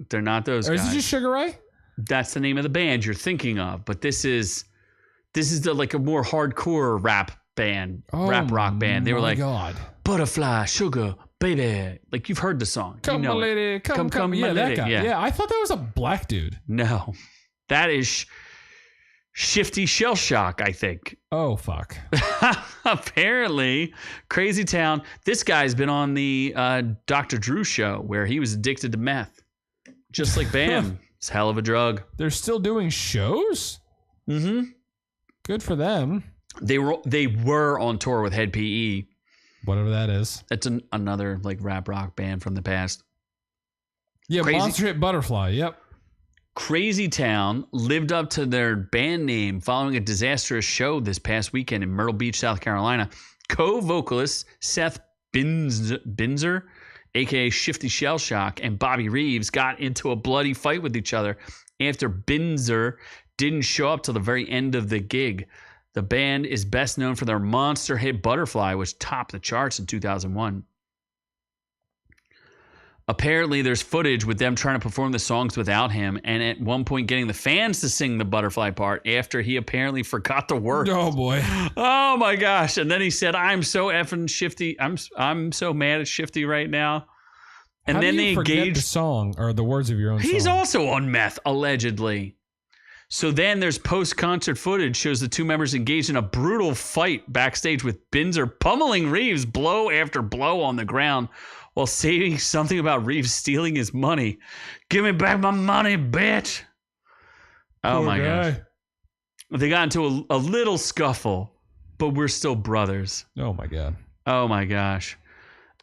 They're not those guys. Is it just Sugar Ray? That's the name of the band you're thinking of, but this is the like a more hardcore rap band, rap rock band. They were like, God. Butterfly, Sugar, Baby. Like, you've heard the song. Come, my lady, come. Yeah, that guy. Yeah, I thought that was a black dude. No, that is Shifty Shell Shock, I think. Oh, fuck. Apparently, Crazy Town. This guy's been on the Dr. Drew show where he was addicted to meth. Just like Bam. It's a hell of a drug. They're still doing shows? Mm-hmm. Good for them. They were on tour with Head PE. Whatever that is. It's another like rap rock band from the past. Yeah, Monster Hit Butterfly. Yep. Crazy Town lived up to their band name following a disastrous show this past weekend in Myrtle Beach, South Carolina. Co-vocalist Seth Binzer, a.k.a. Shifty Shell Shock, and Bobby Reeves got into a bloody fight with each other after Binzer didn't show up till the very end of the gig. The band is best known for their monster hit Butterfly, which topped the charts in 2001. Apparently, there's footage with them trying to perform the songs without him, and at one point getting the fans to sing the Butterfly part after he apparently forgot the words. Oh, boy. Oh, my gosh. And then he said, I'm so effing Shifty. I'm so mad at Shifty right now. And How then do they you forget engaged the song or the words of your own song. He's also on meth, allegedly. So then there's post-concert footage shows the two members engaged in a brutal fight backstage with Binzer pummeling Reeves blow after blow on the ground while saying something about Reeves stealing his money. Give me back my money, bitch. Oh, my gosh. They got into a little scuffle, but we're still brothers. Oh, my God. Oh, my gosh.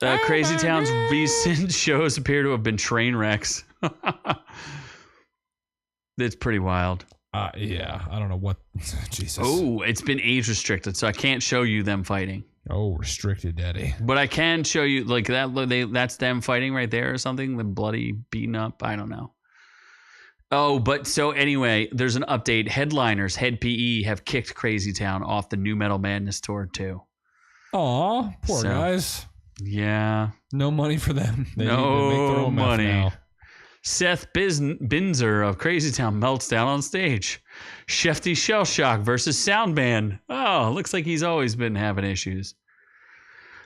Crazy Town's recent shows appear to have been train wrecks. It's pretty wild. Yeah, I don't know what. Jesus. Oh, it's been age restricted, so I can't show you them fighting. Oh, restricted, daddy. But I can show you like that. That's them fighting right there or something. The bloody beaten up. I don't know. Oh, but so anyway, there's an update. Headliners, Head PE, have kicked Crazy Town off the New Metal Madness tour too. Aw, poor guys. Yeah. No money for them. They no need to make their own money. Now. Seth Binzer of Crazy Town melts down on stage. Shifty Shell Shock versus Soundman. Oh, looks like he's always been having issues.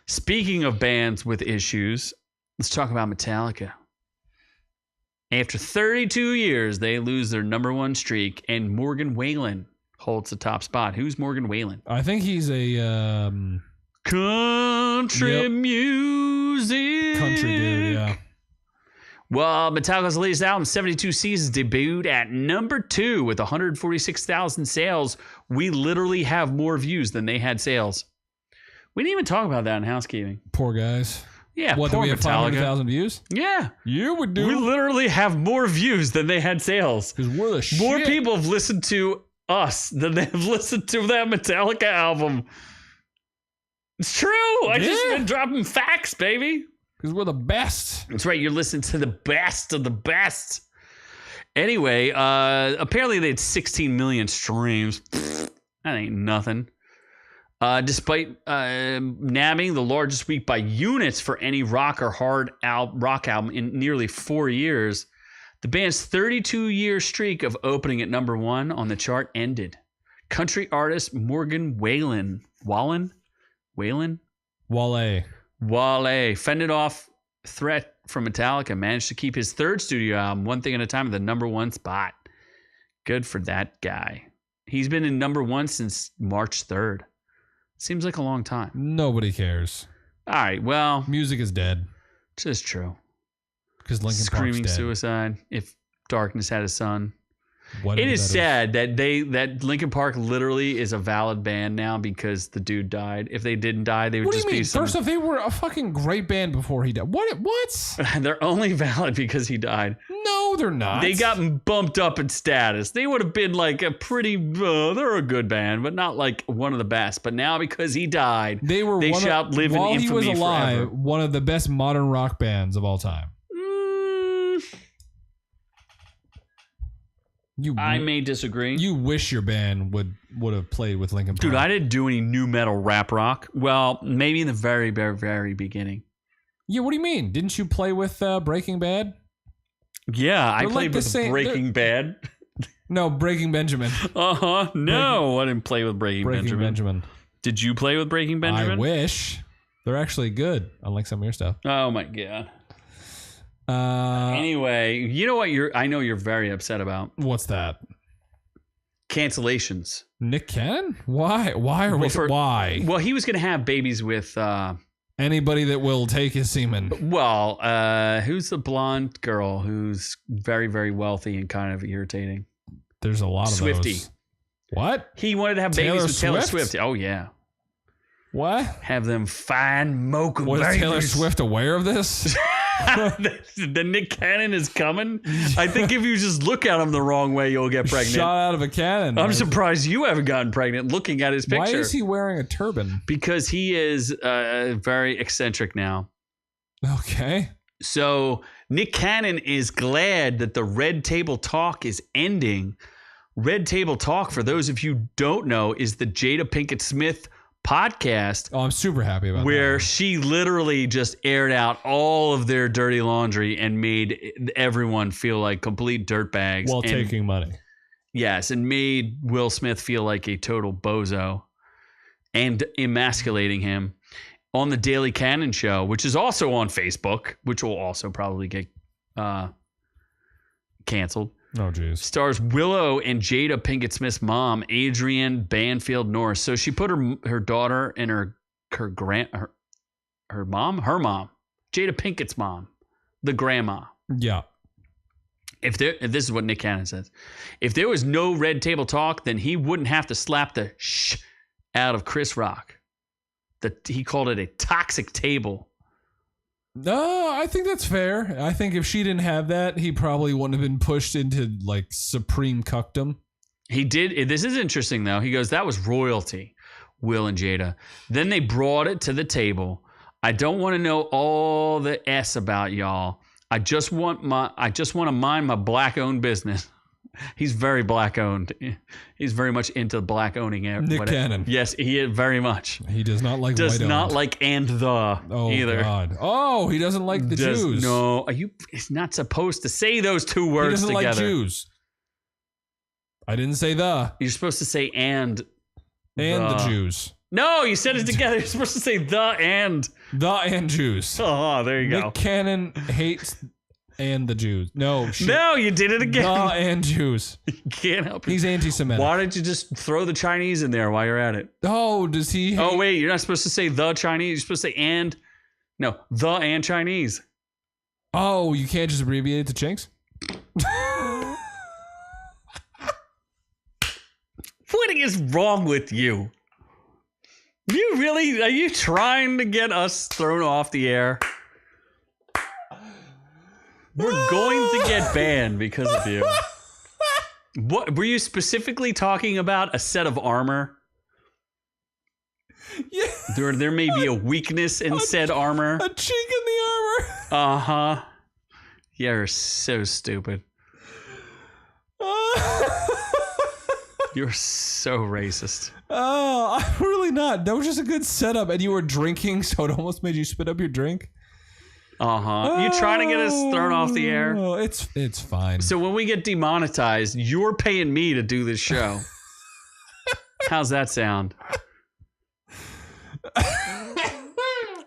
Speaking of bands with issues, let's talk about Metallica. After 32 years, they lose their number one streak, and Morgan Wallen holds the top spot. Who's Morgan Wallen? I think he's a... country music music. Country dude, yeah. Well, Metallica's latest album, 72 Seasons, debuted at number 2 with 146,000 sales. We literally have more views than they had sales. We didn't even talk about that in housekeeping. Poor guys. Yeah, What, do poor we have Metallica. 500,000 views? Yeah. You would do. We literally have more views than they had sales. Because we're the shit. More people have listened to us than they have listened to that Metallica album. It's true. I just been dropping facts, baby. Because we're the best. That's right. You're listening to the best of the best. Anyway, apparently they had 16 million streams. That ain't nothing. Despite nabbing the largest week by units for any rock or hard rock album in nearly 4 years, the band's 32-year streak of opening at number 1 on the chart ended. Country artist Morgan Wallen fended off threat from Metallica, managed to keep his third studio album, One Thing at a Time, at the number 1 spot. Good for that guy. He's been in number 1 since March 3rd. Seems like a long time. Nobody cares. All right, well. Music is dead. Just true. Because Linkin Park's Screaming dead. suicide. If Darkness had a son. Whatever It is that sad that Linkin Park literally is a valid band now because the dude died. If they didn't die, they would What do just you mean? be some. First off, they were a fucking great band before he died. What? They're only valid because he died. No, they're not. They got bumped up in status. They would have been like a pretty. They're a good band, but not like one of the best. But now because he died, They shall outlive in while he was infamy alive, forever. one of the best modern rock bands of all time. I may disagree. You wish your band would have played with Linkin Park. Dude, I didn't do any new metal rap rock. Well, maybe in the very, very, very beginning. Yeah, what do you mean? Didn't you play with Breaking Bad? Yeah, I They're played like the with same- Breaking Bad. No, Breaking Benjamin. Uh-huh. No, I didn't play with Breaking Benjamin. Did you play with Breaking Benjamin? I wish. They're actually good, unlike some of your stuff. Oh, my God. Uh, Anyway, you know what I know you're very upset about? What's that? Cancellations. Nick Cannon? Why? Why? Well, he was going to have babies with... Anybody that will take his semen. Well, who's the blonde girl who's very, very wealthy and kind of irritating? There's a lot of Swiftie. those. What? He wanted to have Taylor babies with Taylor Swift? Swift. Oh, yeah. What? Have them fine mocha Was babies. Taylor Swift aware of this? The Nick Cannon is coming. I think if you just look at him the wrong way, you'll get pregnant. Shot out of a cannon. I'm surprised you haven't gotten pregnant looking at his picture. Why is he wearing a turban? Because he is very eccentric now. Okay. So Nick Cannon is glad that the Red Table Talk is ending. Red Table Talk, for those of you who don't know, is the Jada Pinkett Smith podcast. Oh, I'm super happy about where that. she literally just aired out all of their dirty laundry and made everyone feel like complete dirtbags. While taking money. Yes, and made Will Smith feel like a total bozo and emasculating him on the Daily Cannon Show, which is also on Facebook, which will also probably get canceled. Oh, geez. Stars Willow and Jada Pinkett Smith's mom, Adrienne Banfield Norris. So she put her daughter and her mom, Jada Pinkett's mom, the grandma. Yeah. If this is what Nick Cannon says, if there was no Red Table Talk, then he wouldn't have to slap the shh out of Chris Rock. He called it a toxic table. No, I think that's fair. I think if she didn't have that, he probably wouldn't have been pushed into like supreme cuckdom. He did. This is interesting, though. He goes, that was royalty, Will and Jada. Then they brought it to the table. I don't want to know all the S about y'all. I just want to mind my black-owned business. He's very black-owned. He's very much into black owning. Nick Cannon. Yes, he is very much. He does not like Does white not owned. like and the either. God. Oh, he doesn't like the Jews. No, he's not supposed to say those two He words doesn't together. like Jews. I didn't say the. You're supposed to say and the Jews. No, you said it together. You're supposed to say the and. The and Jews. Oh, there you go. Nick Cannon hates and the Jews. No, shit. No, you did it again. The and Jews. You can't help it. He's anti-Semitic. Why don't you just throw the Chinese in there while you're at it? Oh, does he? Oh, wait, you're not supposed to say the Chinese. You're supposed to say and No, the and Chinese. Oh, you can't just abbreviate it to Chinks? What is wrong with you? Are you trying to get us thrown off the air? We're going to get banned because of you. What were you specifically talking about? A set of armor? Yeah. There may be a weakness in said armor. A chink in the armor. Uh-huh. You're so stupid. You're so racist. Oh, I'm really not. That was just a good setup, and you were drinking, so it almost made you spit up your drink. Uh-huh. You trying to get us thrown off the air? Oh, it's fine. So when we get demonetized, you're paying me to do this show. How's that sound?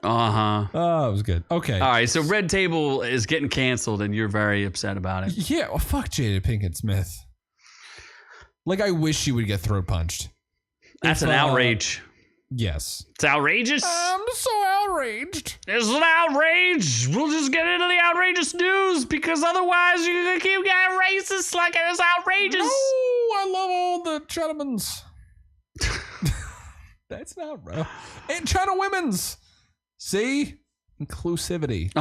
Uh-huh. Oh, it was good. Okay. All right, so Red Table is getting canceled, and you're very upset about it. Yeah, well, fuck Jada Pinkett Smith. Like, I wish she would get throat punched. That's an outrage. Yes. It's outrageous. I'm so outraged. It's an outrage. We'll just get into the outrageous news because otherwise you're going to keep getting racist like it's outrageous. No, I love all the Chinamans. That's not right. And China women's. See? Inclusivity.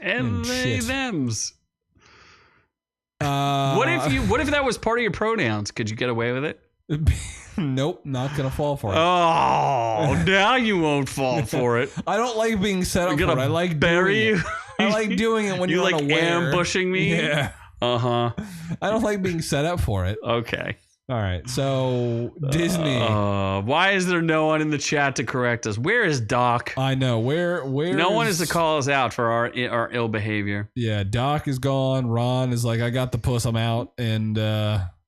And they, shit. thems. What if that was part of your pronouns? Could you get away with it? Nope, not gonna fall for it. Oh, now you won't fall for it. I don't like being set up for it. I like bury doing you. it. I like doing it when you you're like unaware. ambushing me. Yeah. Uh-huh. I don't like being set up for it. Okay. All right. So Disney. Why is there no one in the chat to correct us? Where is Doc? I know. Where No one is to call us out for our ill behavior. Yeah, Doc is gone. Ron is like, I got the puss, I'm out. And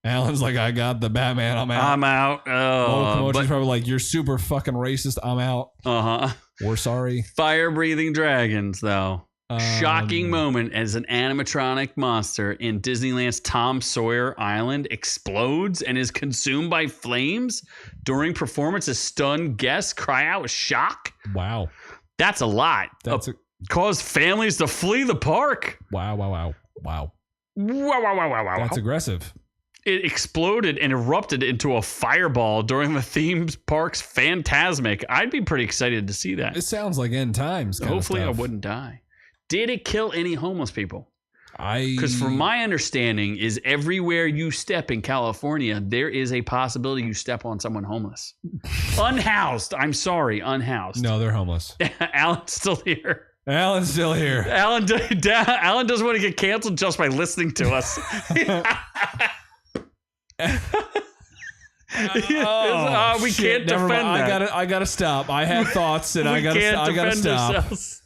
Alan's like, I got the Batman, I'm out. I'm out. Komochi's probably like, you're super fucking racist, I'm out. Uh-huh. We're sorry. Fire-breathing dragons, though. Shocking moment as an animatronic monster in Disneyland's Tom Sawyer Island explodes and is consumed by flames during performance as stunned guests cry out with shock. Wow. That's a lot. Caused families to flee the park. Wow. Wow. That's aggressive. It exploded and erupted into a fireball during the theme park's Fantasmic. I'd be pretty excited to see that. It sounds like end times. Hopefully I wouldn't die. Did it kill any homeless people? Because from my understanding is everywhere you step in California, there is a possibility you step on someone homeless. Unhoused. I'm sorry, unhoused. No, they're homeless. Alan's still here. Alan's still here. Alan doesn't want to get canceled just by listening to us. We can't defend that. I gotta stop. I have thoughts and I gotta stop. Ourselves.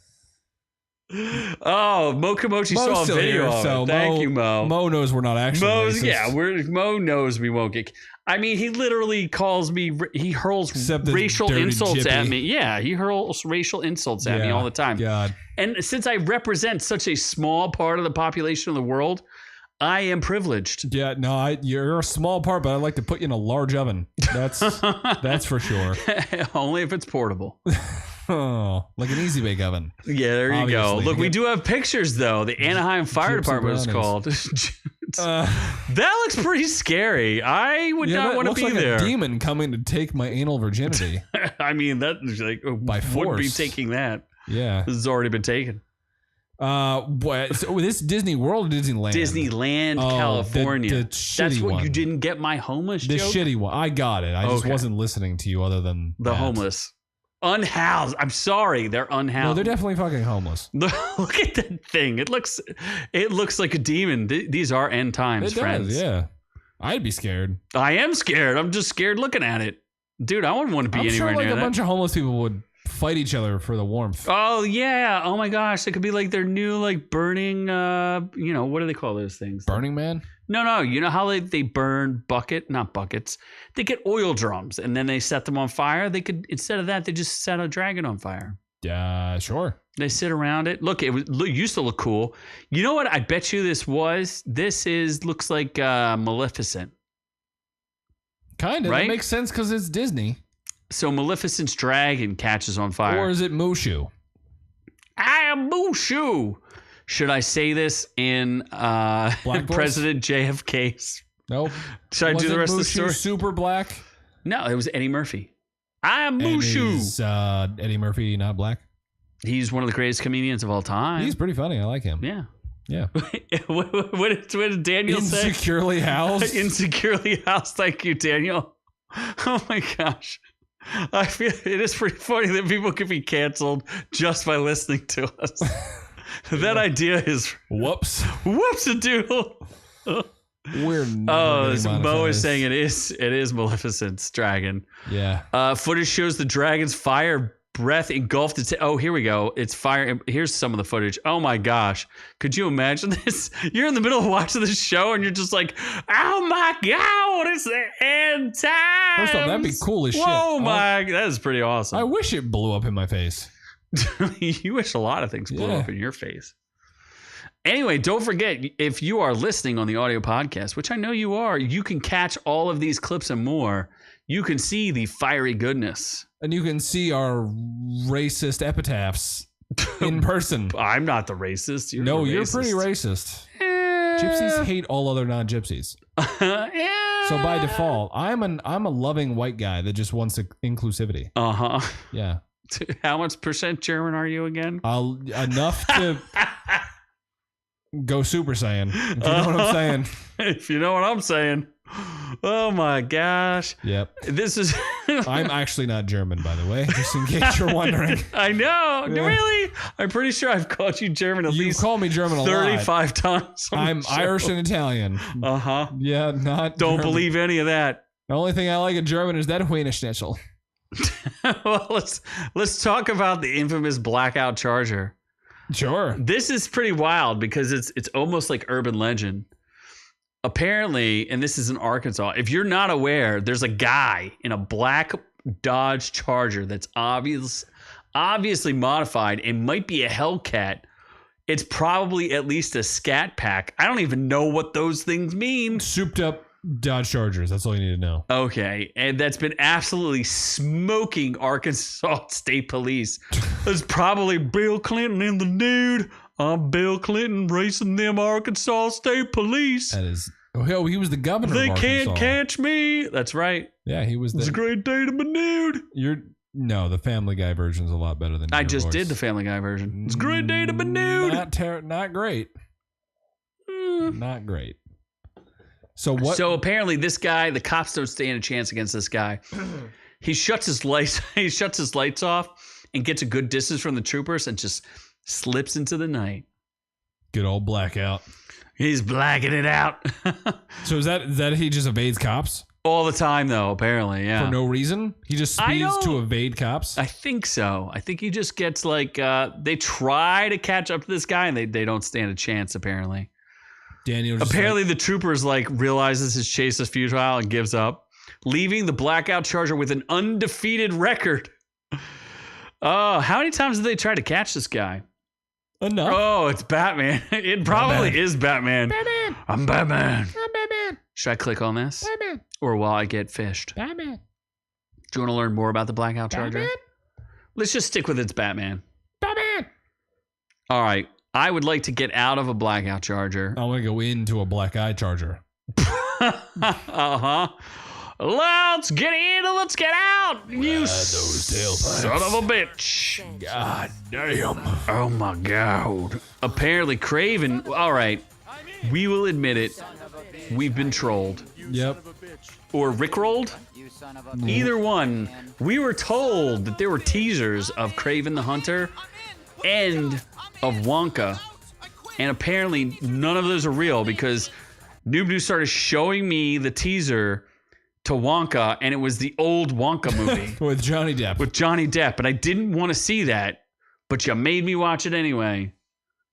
Oh, Mo Komochi saw a video of it. Thank you, Mo. Mo knows we're not actually racist. Yeah, Mo knows we won't get... I mean, he literally calls me... He hurls racial insults at me. Yeah, he hurls racial insults at me all the time. God. And since I represent such a small part of the population of the world, I am privileged. Yeah, no, you're a small part, but I'd like to put you in a large oven. That's for sure. Only if it's portable. Oh, like an easy bake oven. Yeah, there you go. Look, we do have pictures, though. The Anaheim Fire Department was called. That looks pretty scary. I would not want to be there. A demon coming to take my anal virginity. I mean, that like by force. Would be taking that. Yeah, this has already been taken. What? So this Disney World or Disneyland? Disneyland, California. That's what one. You didn't get my homeless joke? The shitty one. I got it. I just wasn't listening to you other than the homeless. Unhoused. I'm sorry, they're unhoused. No, they're definitely fucking homeless. Look at that thing. It looks like a demon. These are end times, friends. Does, yeah. I'd be scared. I am scared. I'm just scared looking at it. Dude, I wouldn't want to be anywhere near that. A bunch of homeless people would fight each other for the warmth. Oh yeah. Oh my gosh. It could be like their new like burning what do they call those things? Burning Man? No. You know how they burn not buckets. They get oil drums and then they set them on fire. They could, instead of that, they just set a dragon on fire. Yeah, sure. They sit around it. Look, it used to look cool. You know what? I bet you looks like Maleficent. Kind of. Right? That makes sense because it's Disney. So Maleficent's dragon catches on fire. Or is it Mushu? am Mushu. Should I say this in President JFK's? Nope. Should I do the rest of the story? Super black? No, it was Eddie Murphy. I am Mushu. Is Eddie Murphy not black? He's one of the greatest comedians of all time. He's pretty funny. I like him. Yeah. Yeah. what did Daniel say? Insecurely housed? Insecurely housed. Thank you, Daniel. Oh my gosh. I feel it is pretty funny that people can be canceled just by listening to us. That idea is whoops-a-doodle. We're Mo is saying it is Maleficent's dragon. Yeah. Footage shows the dragon's fire breath engulfed its. Oh, here we go. It's fire. Here's some of the footage. Oh my gosh. Could you imagine this? You're in the middle of watching this show and you're just like, oh my God, it's the end times. First off, that'd be cool as shit. Oh my, that is pretty awesome. I wish it blew up in my face. You wish a lot of things blew up in your face. Anyway, don't forget, if you are listening on the audio podcast, which I know you are, you can catch all of these clips and more. You can see the fiery goodness. And you can see our racist epitaphs in person. I'm not the racist. You're pretty racist. Gypsies hate all other non-gypsies. So by default, I'm a loving white guy that just wants inclusivity. Uh-huh. Yeah. How much percent German are you again? Enough to go Super Saiyan, if you know what I'm saying. If you know what I'm saying. Oh my gosh. Yep. This is I'm actually not German, by the way, just in case you're wondering. I know. Yeah. Really? I'm pretty sure I've called you German at least. You call me German a 35 times. I'm Irish and Italian. Uh-huh. Yeah, not Don't German. Believe any of that. The only thing I like in German is that Wiener Schnitzel. Well, let's talk about the infamous Blackout Charger. Sure. This is pretty wild because it's almost like urban legend. Apparently, and this is in Arkansas, if you're not aware, there's a guy in a black Dodge Charger that's obviously modified and might be a Hellcat. It's probably at least a Scat Pack. I don't even know what those things mean. Souped up Dodge Chargers. That's all you need to know. Okay. And that's been absolutely smoking Arkansas State Police. There's probably Bill Clinton in the nude. I'm Bill Clinton racing them Arkansas State Police. That is. Oh, he was the governor. They of Arkansas. can't catch me. That's right. Yeah, he was. It's a great day to be nude. No, the Family Guy version is a lot better than. I just did the Family Guy version. It's a great day to be nude. Not great. Not great. So what? So apparently, this guy, the cops don't stand a chance against this guy. He shuts his lights. He shuts his lights off and gets a good distance from the troopers and just slips into the night. Good old Blackout. He's blacking it out. So is that he just evades cops? All the time, though, apparently, yeah. For no reason? He just speeds to evade cops? I think so. I think he just gets like, they try to catch up to this guy and they don't stand a chance, apparently. Daniel. Apparently the troopers realizes his chase is futile and gives up, leaving the Blackout Charger with an undefeated record. Oh, how many times did they try to catch this guy? Enough. Oh, it's Batman. It probably is Batman. Batman. I'm Batman. I'm Batman. Should I click on this? Batman. Or will I get fished? Batman. Do you want to learn more about the Blackout Charger? Batman. Let's just stick with it's Batman. Batman. All right. I would like to get out of a Blackout Charger. I want to go into a Black Eye Charger. Uh-huh. Let's get in and let's get out. You son of a bitch. God damn. Oh my God. Apparently Kraven. All right. We will admit it. We've been trolled. Yep. Or rickrolled. Either one. We were told that there were teasers of Kraven the Hunter and of Wonka. And apparently none of those are real because Noob started showing me the teaser to Wonka, and it was the old Wonka movie. With Johnny Depp. With Johnny Depp. And I didn't want to see that, but you made me watch it anyway.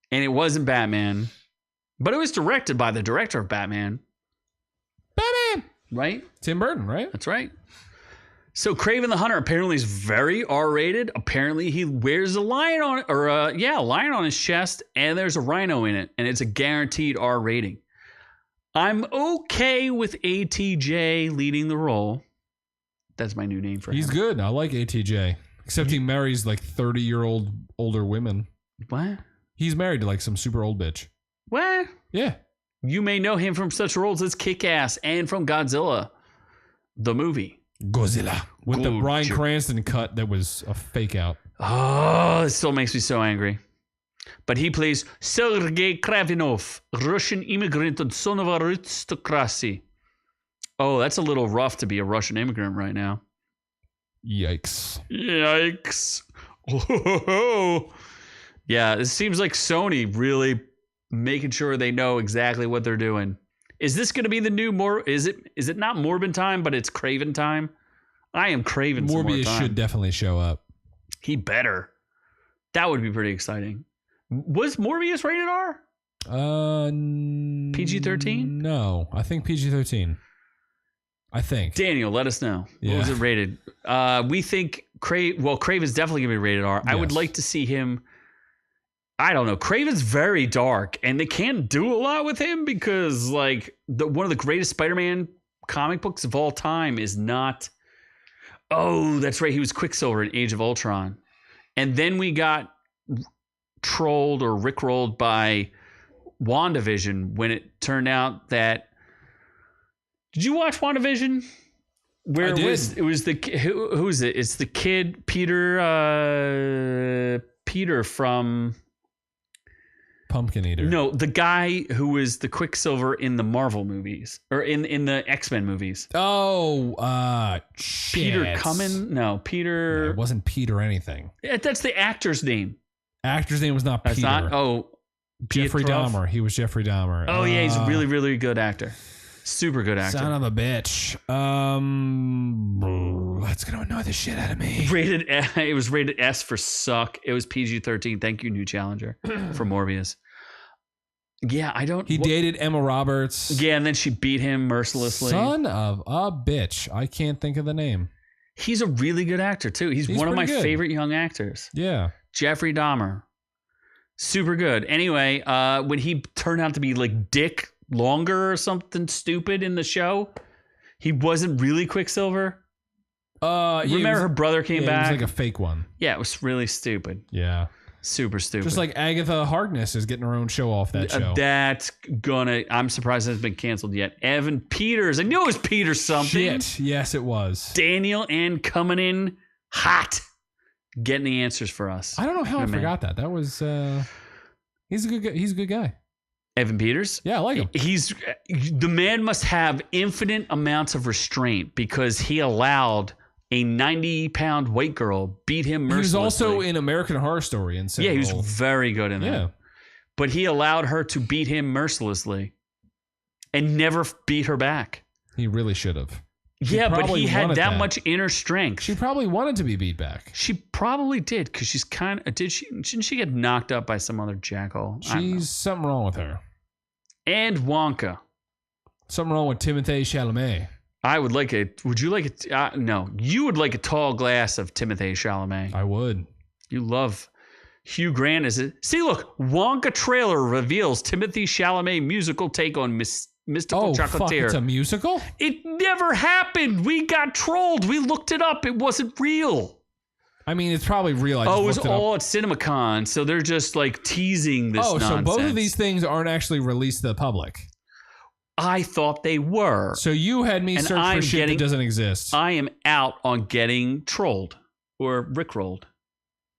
And it wasn't Batman. But it was directed by the director of Batman. Batman! Right? Tim Burton, right? That's right. So Kraven the Hunter apparently is very R-rated. Apparently he wears a lion on it, or a lion on his chest, and there's a rhino in it, and it's a guaranteed R rating. I'm okay with ATJ leading the role. That's my new name for him. He's good. I like ATJ. Except he marries like 30-year-old older women. What? He's married to like some super old bitch. What? Yeah. You may know him from such roles as Kick-Ass and from Godzilla, the movie. Godzilla. With the Bryan Gotcha. Cranston cut that was a fake out. Oh, it still makes me so angry. But he plays Sergei Kravinov, Russian immigrant and son of aristocracy. Oh, that's a little rough to be a Russian immigrant right now. Yikes. Yikes. Oh. Yeah, it seems like Sony really making sure they know exactly what they're doing. Is this going to be the new is it not Morbin time, but it's Kraven time? I am Kraven some more Morbius time. should definitely show up. He better. That would be pretty exciting. Was Morbius rated R? PG-13? No, I think PG-13. I think. Daniel, let us know. Yeah. What was it rated? We think Kraven's definitely going to be rated R. I would Yes. like to see him. I don't know. Kraven's very dark, and they can't do a lot with him because, like, one of the greatest Spider-Man comic books of all time is not. Oh, that's right. He was Quicksilver in Age of Ultron, and then we got trolled or rickrolled by WandaVision when it turned out that. Did you watch WandaVision? Where I did. it was the who is it? It's the kid Peter from. Pumpkin Eater. No, the guy who was the Quicksilver in the Marvel movies or in the X-Men movies. Oh, shit. Peter Cummins? No, Peter. It wasn't Peter anything. That's the actor's name. Actor's name was not That's Peter. not. Oh, Jeffrey Pietrov? Dahmer. He was Jeffrey Dahmer. Oh yeah, he's a really, really good actor. Super good actor. Son of a bitch. That's gonna annoy the shit out of me. It was rated S for suck. It was PG-13. Thank you, New Challenger, for Morbius. Yeah, I don't. He dated Emma Roberts. Yeah, and then she beat him mercilessly. Son of a bitch. I can't think of the name. He's a really good actor too. He's one of my pretty good. favorite young actors. Yeah. Jeffrey Dahmer. Super good. Anyway, when he turned out to be like Dick Longer or something stupid in the show, he wasn't really Quicksilver. Remember her brother came back? It was like a fake one. Yeah, it was really stupid. Yeah. Super stupid. Just like Agatha Harkness is getting her own show off that show. I'm surprised it hasn't been canceled yet. Evan Peters. I knew it was Peter something. Shit. Yes, it was. Daniel and coming in hot. Getting the answers for us. I don't know how I Man. forgot that. That was he's a good guy. Evan Peters? Yeah, I like him. The man must have infinite amounts of restraint because he allowed a 90-pound white girl beat him mercilessly. He was also in American Horror Story and he was very good in that. Yeah. But he allowed her to beat him mercilessly and never beat her back. He really should have. Yeah, but probably he had wanted that that. much inner strength. She probably wanted to be beat back. She probably did because she's kind of. Didn't she get knocked up by some other jackhole? I don't know. She's something wrong with her. And Wonka. Something wrong with Timothée Chalamet. I would like a. Would you like a? No, you would like a tall glass of Timothée Chalamet. I would. You love Hugh Grant. Is it? See, look, Wonka trailer reveals Timothée Chalamet musical take on Mystical Fuck, Chocolatier. it's a musical? It never happened. We got trolled. We looked it up. It wasn't real. I mean, it's probably real. It was all at CinemaCon, so they're just like teasing this nonsense. So both of these things aren't actually released to the public. I thought they were. So you had me And search I'm for shit that doesn't exist. I am out on getting trolled or rickrolled.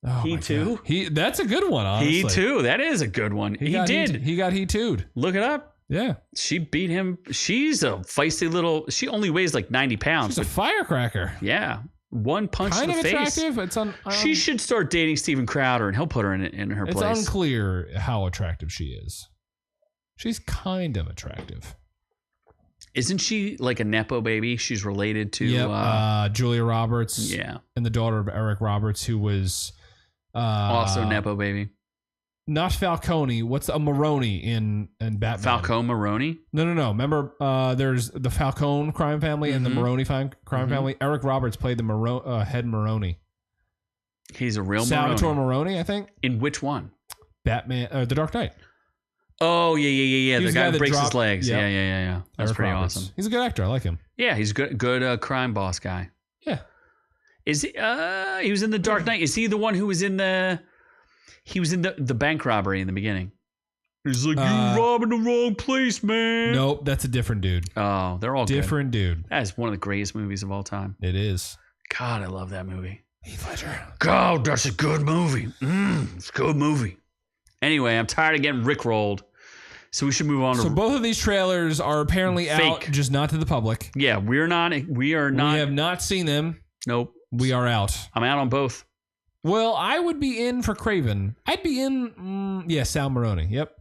Oh He my too? God. That's a good one, honestly. He too. That is a good one. He did. He got he too'd. Look it up. Yeah. She beat him. She's a feisty little. She only weighs like 90 pounds. She's a firecracker. Yeah. One punch Kind to of the face. attractive. It's She should start dating Steven Crowder and he'll put her in her It's place. unclear how attractive she is. She's kind of attractive. Isn't she like a Nepo baby? She's related to Julia Roberts. yeah. And the daughter of Eric Roberts, who was Also Nepo baby. not Falcone. What's a Maroney in Batman? Falcone Maroney? No. Remember, there's the Falcone crime family and the Maroney crime family. Eric Roberts played the head Maroney. He's a real Salvatore Maroney. Maroney, I think. In which one? Batman, The Dark Knight. Oh, yeah. He The was guy the guy who that breaks his dropped- legs. Yep. Yeah. That's Eric pretty Roberts. awesome. He's a good actor. I like him. Yeah, he's good crime boss guy. Yeah. Is he? He was in The Dark Knight. Is he the one who was in the? He was in the bank robbery in the beginning. He's like, you robbing the wrong place, man. Nope, that's a different dude. Oh, they're all different good. Dude. That is one of the greatest movies of all time. It is. God, I love that movie. Heath Ledger. God, that's a good movie. It's a good movie. Anyway, I'm tired of getting rickrolled. So we should move on to... So both of these trailers are apparently fake. out, just not to the public. Yeah, we are not... We have not seen them. Nope. We are out. I'm out on both. Well, I would be in for Kraven. I'd be in... Sal Maroni. Yep.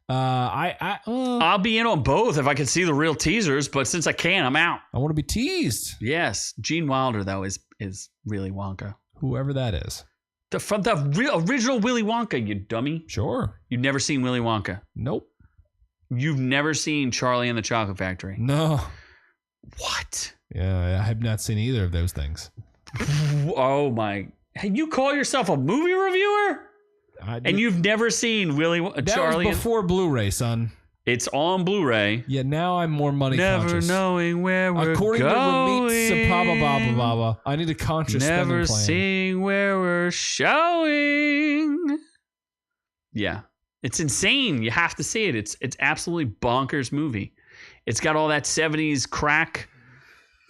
I'll be in on both if I can see the real teasers, but since I can't, I'm out. I want to be teased. Yes. Gene Wilder, though, is really Wonka. Whoever that is. From the original Willy Wonka, you dummy. Sure. You've never seen Willy Wonka? Nope. You've never seen Charlie and the Chocolate Factory? No. What? Yeah, I have not seen either of those things. Oh, my... Hey, you call yourself a movie reviewer? And you've never seen Charlie? That was before Blu-ray, son. It's on Blu-ray. Yeah, now I'm more money never conscious. Never knowing where we're According going. According to Ramit Sapaba, I need a conscious spending plan. Never seeing where we're showing. Yeah. It's insane. You have to see it. It's absolutely bonkers movie. It's got all that 70s crack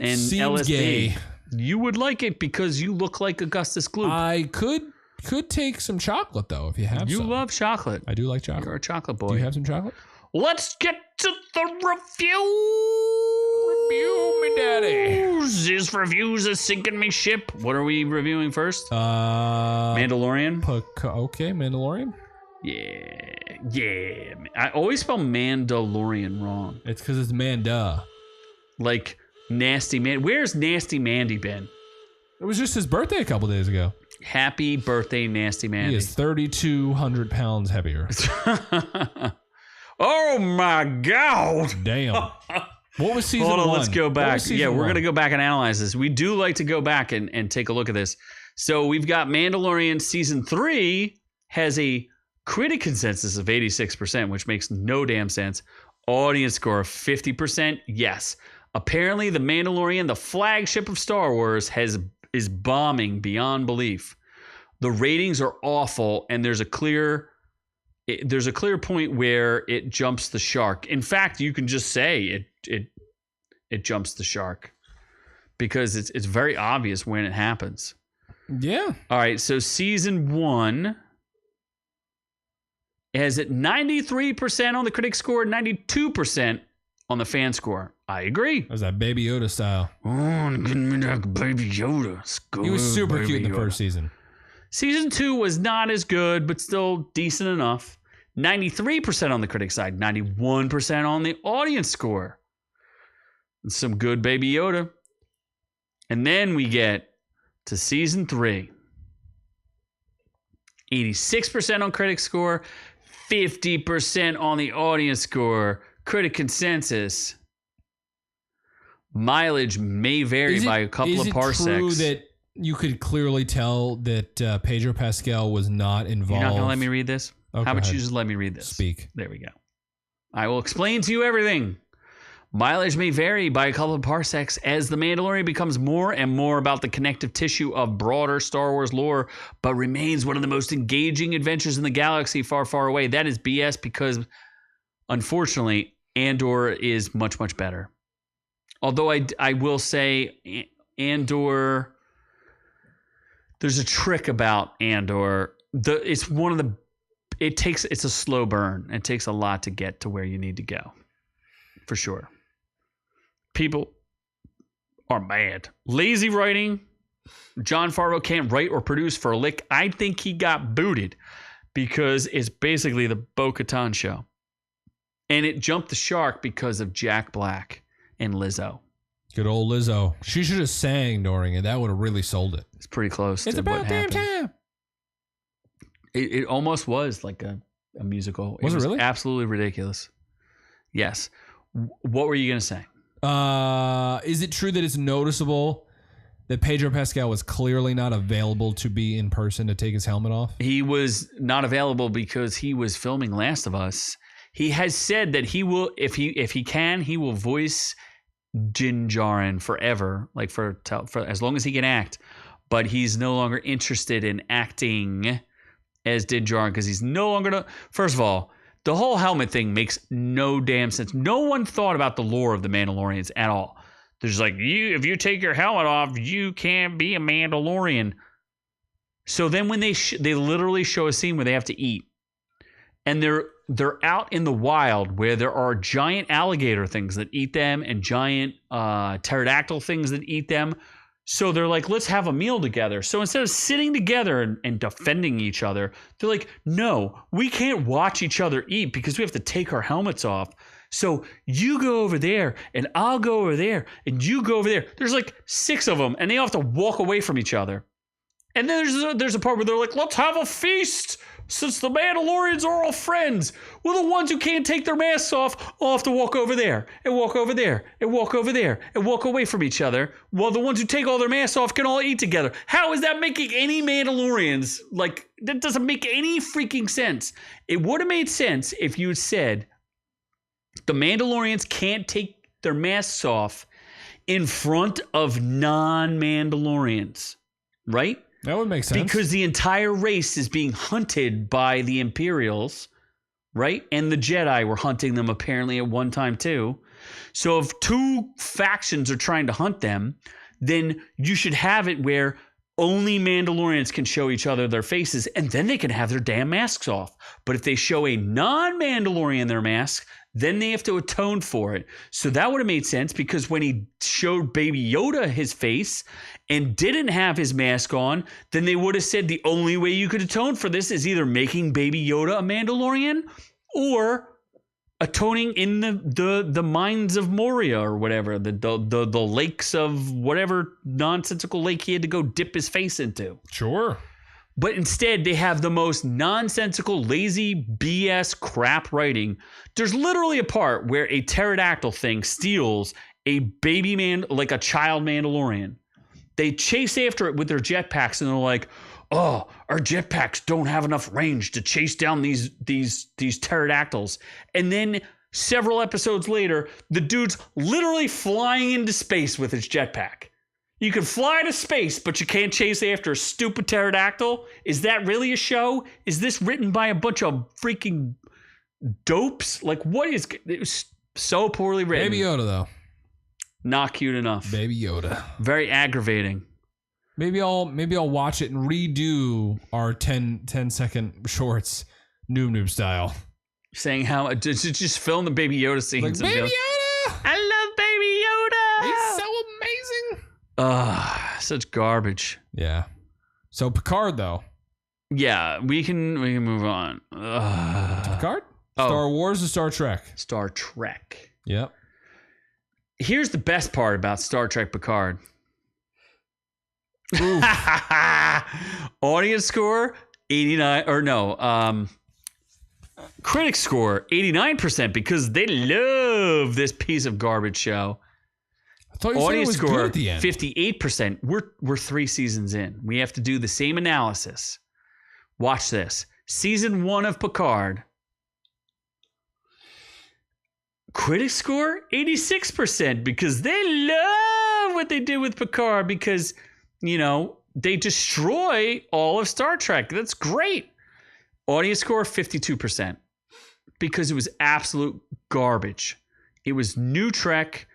and Seems LSD. Gay. You would like it because you look like Augustus Gloop. I could take some chocolate, though, if you have some. You love chocolate. I do like chocolate. You're a chocolate boy. Do you have some chocolate? Let's get to the review. Review me, daddy. His reviews are sinking me ship. What are we reviewing first? Mandalorian. Okay, Mandalorian. Yeah. I always spell Mandalorian wrong. It's because it's Manda. Like Nasty Man. Where's Nasty Mandy been? It was just his birthday a couple days ago. Happy birthday, Nasty Mandy. He is 3,200 pounds heavier. Oh my God. Damn. What was season 1? Hold on, let's go back. Yeah, we're going to go back and analyze this. We do like to go back and take a look at this. So we've got Mandalorian season 3 has a critic consensus of 86%, which makes no damn sense. Audience score of 50%. Yes. Apparently, The Mandalorian, the flagship of Star Wars, is bombing beyond belief. The ratings are awful, and there's a clear point where it jumps the shark. In fact, you can just say it jumps the shark because it's very obvious when it happens. Yeah. All right. So season 1 has it 93% on the critic score, 92% on the fan score. I agree. That was that Baby Yoda style. Oh, give me that Baby Yoda. He was super cute in the first season. Season 2 was not as good, but still decent enough. 93% on the critic side, 91% on the audience score. And some good Baby Yoda. And then we get to season 3. 86% on critic score, 50% on the audience score. Critic consensus. Mileage may vary by a couple of parsecs. Is it true that you could clearly tell that Pedro Pascal was not involved? You're not going to let me read this? Okay, how about you just let me read this? Speak. There we go. I will explain to you everything. Mileage may vary by a couple of parsecs as The Mandalorian becomes more and more about the connective tissue of broader Star Wars lore, but remains one of the most engaging adventures in the galaxy far, far away. That is BS because, unfortunately, Andor is much, much better. Although I will say Andor, there's a trick about Andor. It's a slow burn. It takes a lot to get to where you need to go. For sure. People are mad. Lazy writing. Jon Favreau can't write or produce for a lick. I think he got booted because it's basically the Bo-Katan show. And it jumped the shark because of Jack Black and Lizzo. Good old Lizzo. She should have sang during it. That would have really sold it. It's pretty close It's to about what damn happened. time. It almost was like a musical. Was it really? Absolutely ridiculous. Yes. What were you going to say? Is it true that it's noticeable that Pedro Pascal was clearly not available to be in person to take his helmet off? He was not available because he was filming Last of Us. He has said that he will, if he can, he will voice Din Djarin forever, like for as long as he can act. But he's no longer interested in acting as did Jar, because he's no longer gonna. First of all, the whole helmet thing makes no damn sense. No one thought about the lore of the Mandalorians at all. There's like, if you take your helmet off, you can't be a Mandalorian. So then when they literally show a scene where they have to eat, and they're out in the wild where there are giant alligator things that eat them and giant pterodactyl things that eat them. So they're like, let's have a meal together. So instead of sitting together and defending each other, they're like, no, we can't watch each other eat because we have to take our helmets off. So you go over there and I'll go over there and you go over there. There's like 6 of them and they all have to walk away from each other. And then there's a part where they're like, let's have a feast since the Mandalorians are all friends. Well, the ones who can't take their masks off all have to walk over there and walk over there and walk over there and walk away from each other. While the ones who take all their masks off can all eat together. How is that making any Mandalorians? Like, that doesn't make any freaking sense. It would have made sense if you had said the Mandalorians can't take their masks off in front of non-Mandalorians, right? That would make sense. Because the entire race is being hunted by the Imperials, right? And the Jedi were hunting them apparently at one time too. So if 2 factions are trying to hunt them, then you should have it where only Mandalorians can show each other their faces and then they can have their damn masks off. But if they show a non-Mandalorian their mask, then they have to atone for it. So that would have made sense because when he showed Baby Yoda his face and didn't have his mask on, then they would have said the only way you could atone for this is either making Baby Yoda a Mandalorian or atoning in the mines of Moria or whatever, the lakes of whatever nonsensical lake he had to go dip his face into. Sure. But instead, they have the most nonsensical, lazy BS crap writing. There's literally a part where a pterodactyl thing steals a baby man, like a child Mandalorian. They chase after it with their jetpacks, and they're like, "Oh, our jetpacks don't have enough range to chase down these pterodactyls." And then several episodes later, the dude's literally flying into space with his jetpack. You can fly to space, but you can't chase after a stupid pterodactyl? Is that really a show? Is this written by a bunch of freaking dopes? Like, what is... It was so poorly written. Baby Yoda, though. Not cute enough. Baby Yoda. Very aggravating. Maybe I'll watch it and redo our 10-second shorts, Noob style. Saying how... Just film the Baby Yoda scenes. Like, Baby Yoda! I love Baby Yoda! He's so amazing! Such garbage. Yeah. So Picard, though. Yeah, we can move on. Picard? Star Wars or Star Trek? Star Trek. Yep. Here's the best part about Star Trek Picard. Audience score 89 or no, critic score 89% because they love this piece of garbage show. I thought you said it was good at the end. 58%. We're 3 seasons in. We have to do the same analysis. Watch this. Season 1 of Picard. Critic score 86% because they love what they did with Picard because, you know, they destroy all of Star Trek. That's great. Audience score 52% because it was absolute garbage. It was new Trek,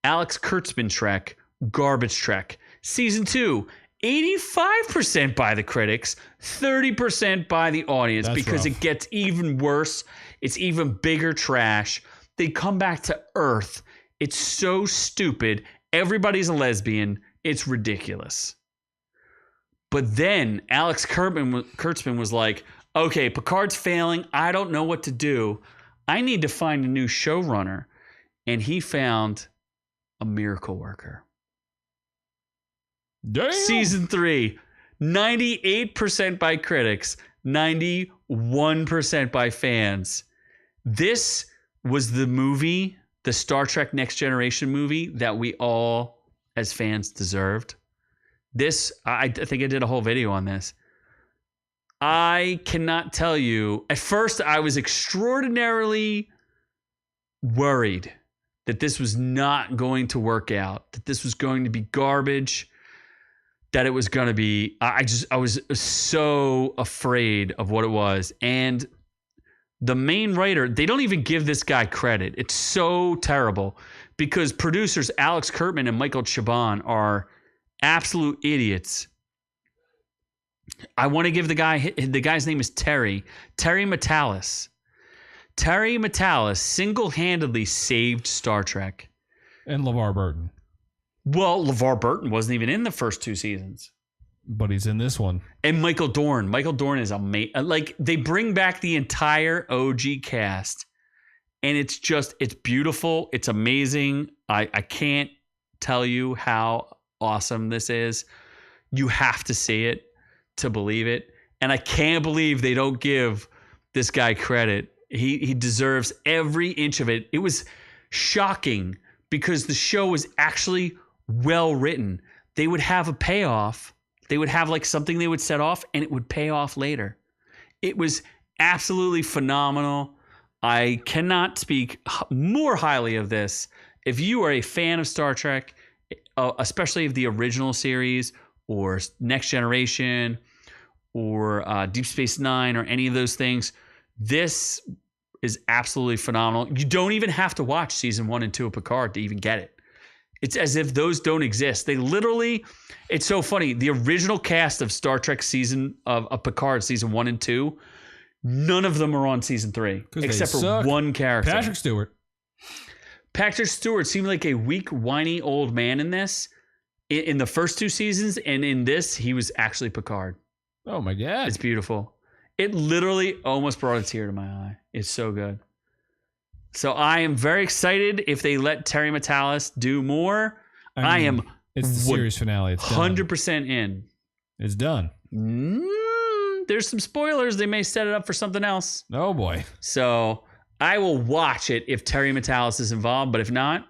Alex Kurtzman Trek, garbage Trek. Season 2, 85% by the critics, 30% by the audience. That's because rough. It gets even worse. It's even bigger trash. They come back to Earth. It's so stupid. Everybody's a lesbian. It's ridiculous. But then Alex Kurtzman was like, okay, Picard's failing. I don't know what to do. I need to find a new showrunner. And he found a miracle worker. Damn. Season 3, 98% by critics, 91% by fans. This was the movie, the Star Trek Next Generation movie that we all, as fans, deserved. This, I think I did a whole video on this. I cannot tell you. At first, I was extraordinarily worried that this was not going to work out, that this was going to be garbage, that it was going to be. I was so afraid of what it was. And the main writer, they don't even give this guy credit. It's so terrible because producers Alex Kurtzman and Michael Chabon are absolute idiots. I want to give the guy's name is Terry Matalas. Terry Matalas single-handedly saved Star Trek. And LeVar Burton. Well, LeVar Burton wasn't even in the first 2 seasons. But he's in this one. And Michael Dorn. Michael Dorn is amazing. Like, they bring back the entire OG cast. And it's beautiful. It's amazing. I can't tell you how awesome this is. You have to see it to believe it. And I can't believe they don't give this guy credit. He deserves every inch of it. It was shocking because the show was actually well written. They would have a payoff. They would have like something they would set off and it would pay off later. It was absolutely phenomenal. I cannot speak more highly of this. If you are a fan of Star Trek, especially of the original series or Next Generation or Deep Space Nine or any of those things, this is absolutely phenomenal. You don't even have to watch season 1 and 2 of Picard to even get it. It's as if those don't exist. They literally, it's so funny. The original cast of Star Trek season of Picard season 1 and 2, none of them are on season 3 except for one character. Patrick Stewart seemed like a weak, whiny old man in this. In the first 2 seasons, and in this, he was actually Picard. Oh my God. It's beautiful. It literally almost brought a tear to my eye. It's so good. So I am very excited if they let Terry Matalas do more. I am. It's the series finale. It's 100% in. It's done. There's some spoilers. They may set it up for something else. Oh boy. So I will watch it if Terry Matalas is involved. But if not,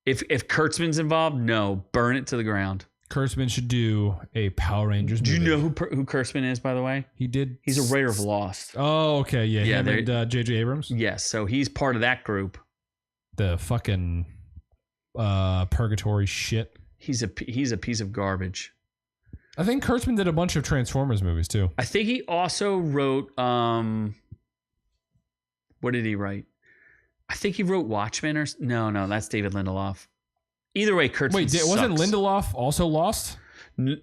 if Kurtzman's involved, no, burn it to the ground. Kurtzman should do a Power Rangers movie. Do you know who Kurtzman is, by the way? He's a writer of Lost. Oh, okay. Yeah. Him and J.J. Abrams? Yes. So he's part of that group. The fucking purgatory shit. He's a piece of garbage. I think Kurtzman did a bunch of Transformers movies, too. I think he also wrote... what did he write? I think he wrote Watchmen or... No, that's David Lindelof. Either way, Kurtzman wasn't Lindelof also Lost?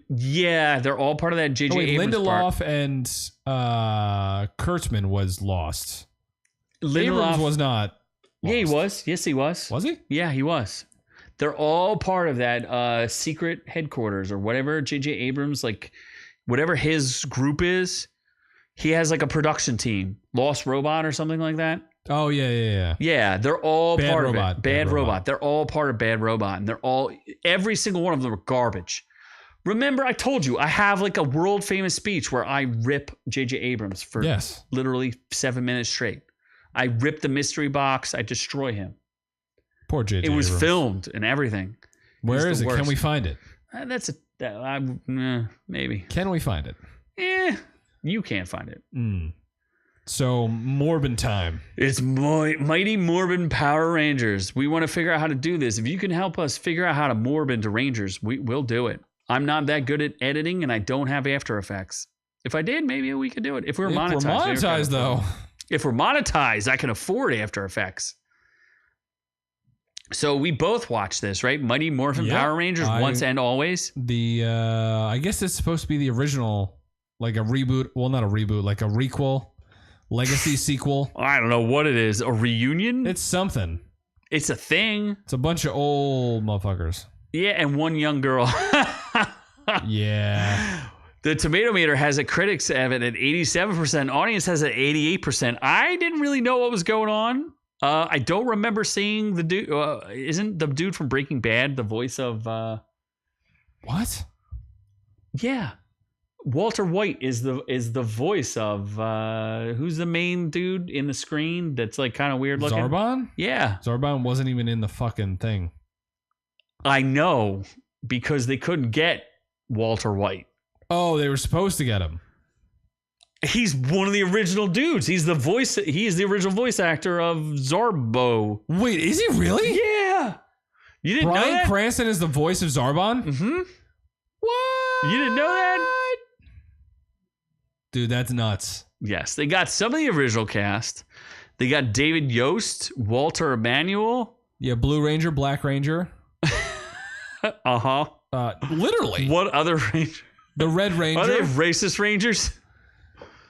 Yeah, they're all part of that J.J. Abrams Lindelof part. And Kurtzman was Lost. Lindelof Abrams was not Lost. Yeah, he was. Yes, he was. Was he? Yeah, he was. They're all part of that secret headquarters or whatever J.J. Abrams, like, whatever his group is. He has like a production team. Lost Robot or something like that. Oh, yeah. Yeah, they're all part of it. Bad Robot. They're all part of Bad Robot. And every single one of them are garbage. Remember, I told you, I have like a world famous speech where I rip J.J. Abrams for literally 7 minutes straight. I rip the mystery box. I destroy him. Poor J.J. It was Abrams. filmed and everything. Where is it? Can we find it? Maybe. Can we find it? You can't find it. So, Morbin time. It's Mighty Morbin Power Rangers. We want to figure out how to do this. If you can help us figure out how to morb into Rangers, we'll do it. I'm not that good at editing, and I don't have After Effects. If I did, maybe we could do it. If we're monetized, though. If we're monetized, I can afford After Effects. So we both watched this, right? Mighty Morphin Power Rangers, Once and Always. I guess it's supposed to be the original, like a reboot. Well, not a reboot, like a requel. Legacy sequel. I don't know what it is. A reunion? It's something. It's a thing. It's a bunch of old motherfuckers. Yeah, and one young girl. Yeah. The Tomato Meter has a critics have it at 87%. Audience has it at 88%. I didn't really know what was going on. I don't remember seeing the dude. Isn't the dude from Breaking Bad the voice of... What? Yeah. Walter White is the voice of who's the main dude in the screen that's like kind of weird looking? Zarbon? Yeah. Zarbon wasn't even in the fucking thing. I know, because they couldn't get Walter White. Oh, they were supposed to get him. He's one of the original dudes. He is the original voice actor of Zarbo. Wait, is he really? Yeah. You didn't know that? Bryan Cranston is the voice of Zarbon? Mm-hmm. What? You didn't know that? Dude, that's nuts. Yes, they got some of the original cast. They got David Yost, Walter Emanuel. Yeah, Blue Ranger, Black Ranger. Uh-huh. Literally. What other ranger? The Red Ranger. Are they racist rangers?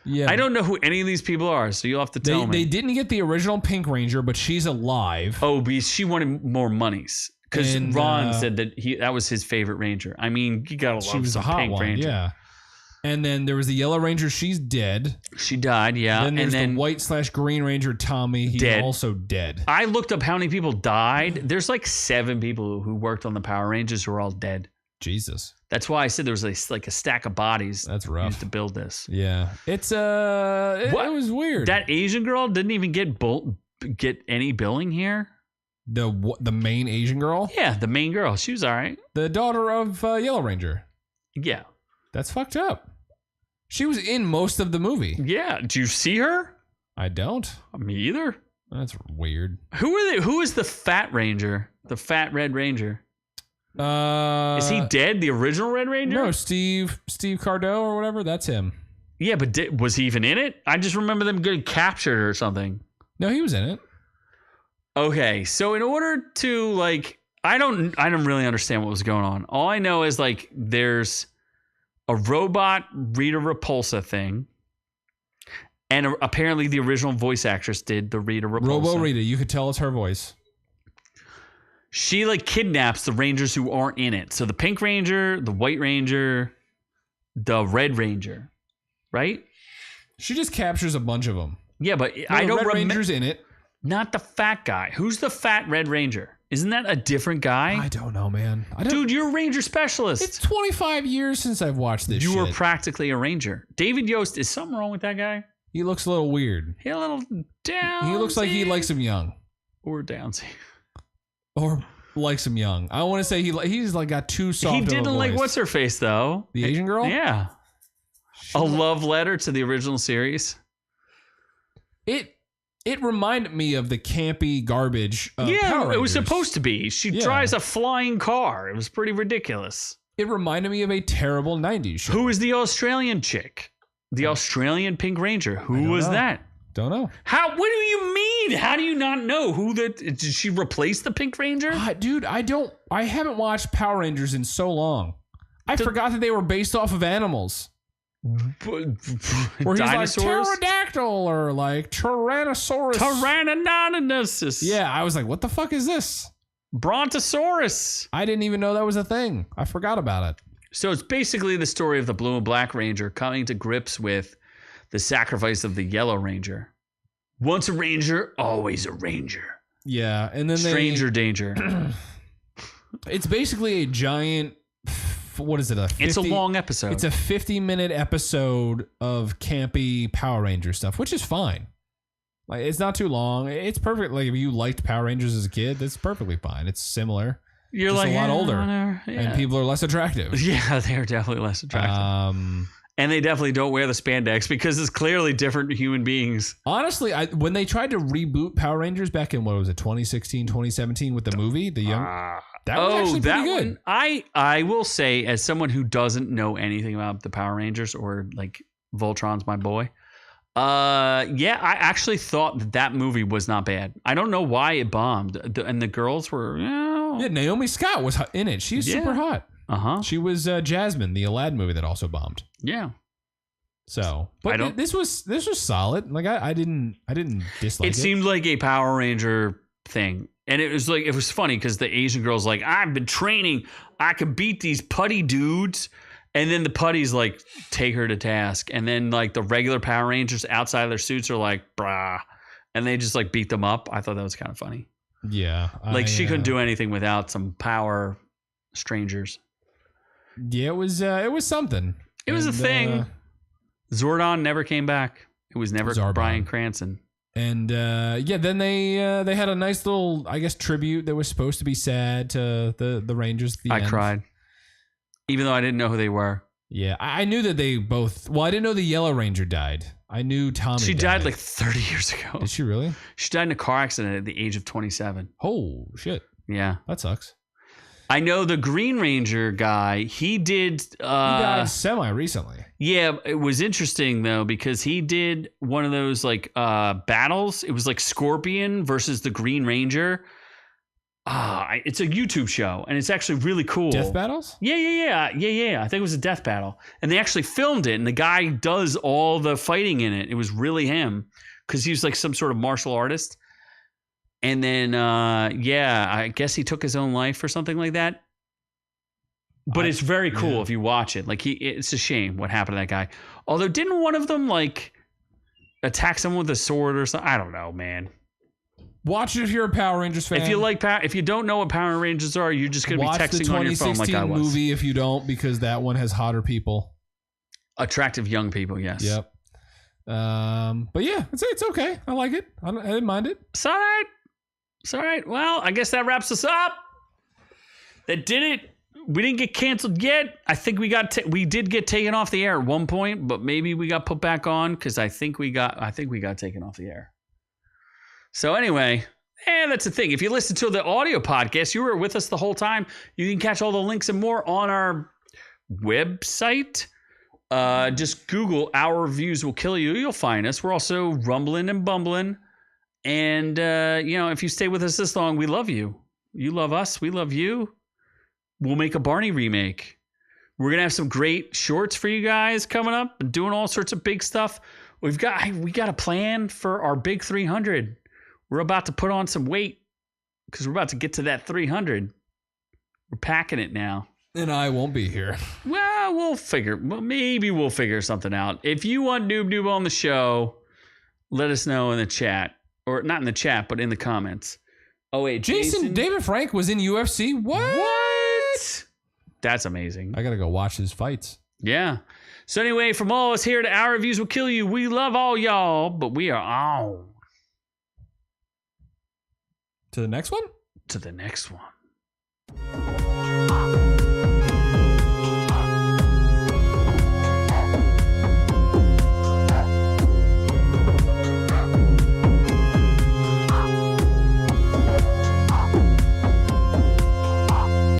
Yeah. I don't know who any of these people are, so you'll have to tell me. They didn't get the original Pink Ranger, but she's alive. Oh, because she wanted more monies. Because Ron said that was his favorite ranger. I mean, you gotta love she was some a hot Pink one, Ranger. yeah. And then there was the Yellow Ranger. She's dead. She died, yeah. Then there's the White/Green Ranger, Tommy. He's dead. Also dead. I looked up how many people died. There's like 7 people who worked on the Power Rangers who are all dead. Jesus. That's why I said there was like a stack of bodies. That's rough. Used to build this. Yeah. It's it was weird. That Asian girl didn't even get any billing here. The main Asian girl? Yeah, the main girl. She was all right. The daughter of Yellow Ranger. Yeah. That's fucked up. She was in most of the movie. Yeah. Do you see her? I don't. Me either. That's weird. Who are they? Who is the Fat Ranger? The Fat Red Ranger? Is he dead? The original Red Ranger? No, Steve Cardo or whatever. That's him. Yeah, but was he even in it? I just remember them getting captured or something. No, he was in it. Okay, so in order to I don't really understand what was going on. All I know is there's a robot Rita Repulsa thing, and apparently the original voice actress did the Rita Repulsa. Robo Rita, you could tell it's her voice. She kidnaps the Rangers who aren't in it. So the Pink Ranger, the White Ranger, the Red Ranger, right? She just captures a bunch of them. Yeah, but I don't remember. Red Ranger's in it. Not the fat guy. Who's the fat Red Ranger? Isn't that a different guy? I don't know, man. Dude, you're a Ranger specialist. It's 25 years since I've watched this You shit. were practically a Ranger. David Yost, is something wrong with that guy? He looks a little weird. He a little down. He looks like he likes him young. Or downsy. Or likes him young. I want to say he's got too soft. He didn't like what's her face though. The Asian girl? Yeah. A love letter to the original series. It reminded me of the campy garbage of Power Yeah, Rangers. it was supposed to be. She drives a flying car. It was pretty ridiculous. It reminded me of a terrible 90s show. Who is the Australian chick? The Australian Pink Ranger. Who was that? Don't know. What do you mean? How do you not know who did she replace the Pink Ranger? Dude, I haven't watched Power Rangers in so long. I forgot that they were based off of animals. Where he's Dinosaurs? like pterodactyl or like Tyrannosaurus. Tyrannosaurus. Yeah, I was like, what the fuck is this? Brontosaurus. I didn't even know that was a thing. I forgot about it. So it's basically the story of the Blue and Black Ranger coming to grips with the sacrifice of the Yellow Ranger. Once a Ranger, always a Ranger. Yeah, and then Stranger danger. It's basically a giant. What is it? It's a long episode. It's a 50-minute episode of campy Power Ranger stuff, which is fine. Like, it's not too long. It's perfect. Like, if you liked Power Rangers as a kid, that's perfectly fine. It's similar. You're just like a lot older, and people are less attractive. Yeah, they're definitely less attractive. And they definitely don't wear the spandex because it's clearly different human beings. Honestly, when they tried to reboot Power Rangers back in, what was it, 2016, 2017 with the movie, that was actually pretty good. One, I will say, as someone who doesn't know anything about the Power Rangers or like Voltron's my boy, I actually thought that movie was not bad. I don't know why it bombed, and the girls were. Yeah, Naomi Scott was in it. She's super hot. She was Jasmine, the Aladdin movie that also bombed. Yeah. So, but this was solid. Like I didn't dislike it. It seemed like a Power Ranger thing, and it was funny because the Asian girl's like, I've been training. I could beat these putty dudes, and then the putties like take her to task, and then like the regular Power Rangers outside of their suits are like, brah, and they just like beat them up. I thought that was kind of funny. Yeah, she couldn't do anything without some power strangers. Yeah, it was something. It was a thing. Zordon never came back. It was never Bryan Cranston. And then they had a nice little, I guess, tribute that was supposed to be sad to the Rangers at the end. I cried, even though I didn't know who they were. Yeah, I knew that they both. Well, I didn't know the Yellow Ranger died. I knew Tommy. She died like 30 years ago. Did she really? She died in a car accident at the age of 27. Oh shit! Yeah, that sucks. I know the Green Ranger guy, he did... he died semi-recently. Yeah, it was interesting, though, because he did one of those, like, battles. It was like Scorpion versus the Green Ranger. It's a YouTube show, and it's actually really cool. Death battles? Yeah. I think it was a death battle. And they actually filmed it, and the guy does all the fighting in it. It was really him, because he was like some sort of martial artist. And then, I guess he took his own life or something like that. But it's very cool if you watch it. Like, it's a shame what happened to that guy. Although, didn't one of them, like, attack someone with a sword or something? I don't know, man. Watch it if you're a Power Rangers fan. If you don't know what Power Rangers are, you're just going to be texting on your phone like I was. Watch the 2016 movie if you don't, because that one has hotter people. Attractive young people, yes. Yep. But yeah, it's okay. I like it. I didn't mind it. It's all right. It's all right. Well, I guess that wraps us up. That did it. We didn't get canceled yet. I think we did get taken off the air at one point, but maybe we got put back on because I think we got taken off the air. So anyway, that's the thing. If you listen to the audio podcast, you were with us the whole time. You can catch all the links and more on our website. Just Google "Our Reviews Will Kill You." You'll find us. We're also rumbling and bumbling. And, if you stay with us this long, we love you. You love us. We love you. We'll make a Barney remake. We're going to have some great shorts for you guys coming up and doing all sorts of big stuff. We got a plan for our big 300. We're about to put on some weight because we're about to get to that 300. We're packing it now. And I won't be here. Well, maybe we'll figure something out. If you want Noob on the show, let us know in the chat. Or not in the chat, but in the comments. Oh, wait. Jason David Frank was in UFC? What? That's amazing. I got to go watch his fights. Yeah. So anyway, from all of us here to Our Reviews Will Kill You, we love all y'all, but we are on. To the next one? To the next one.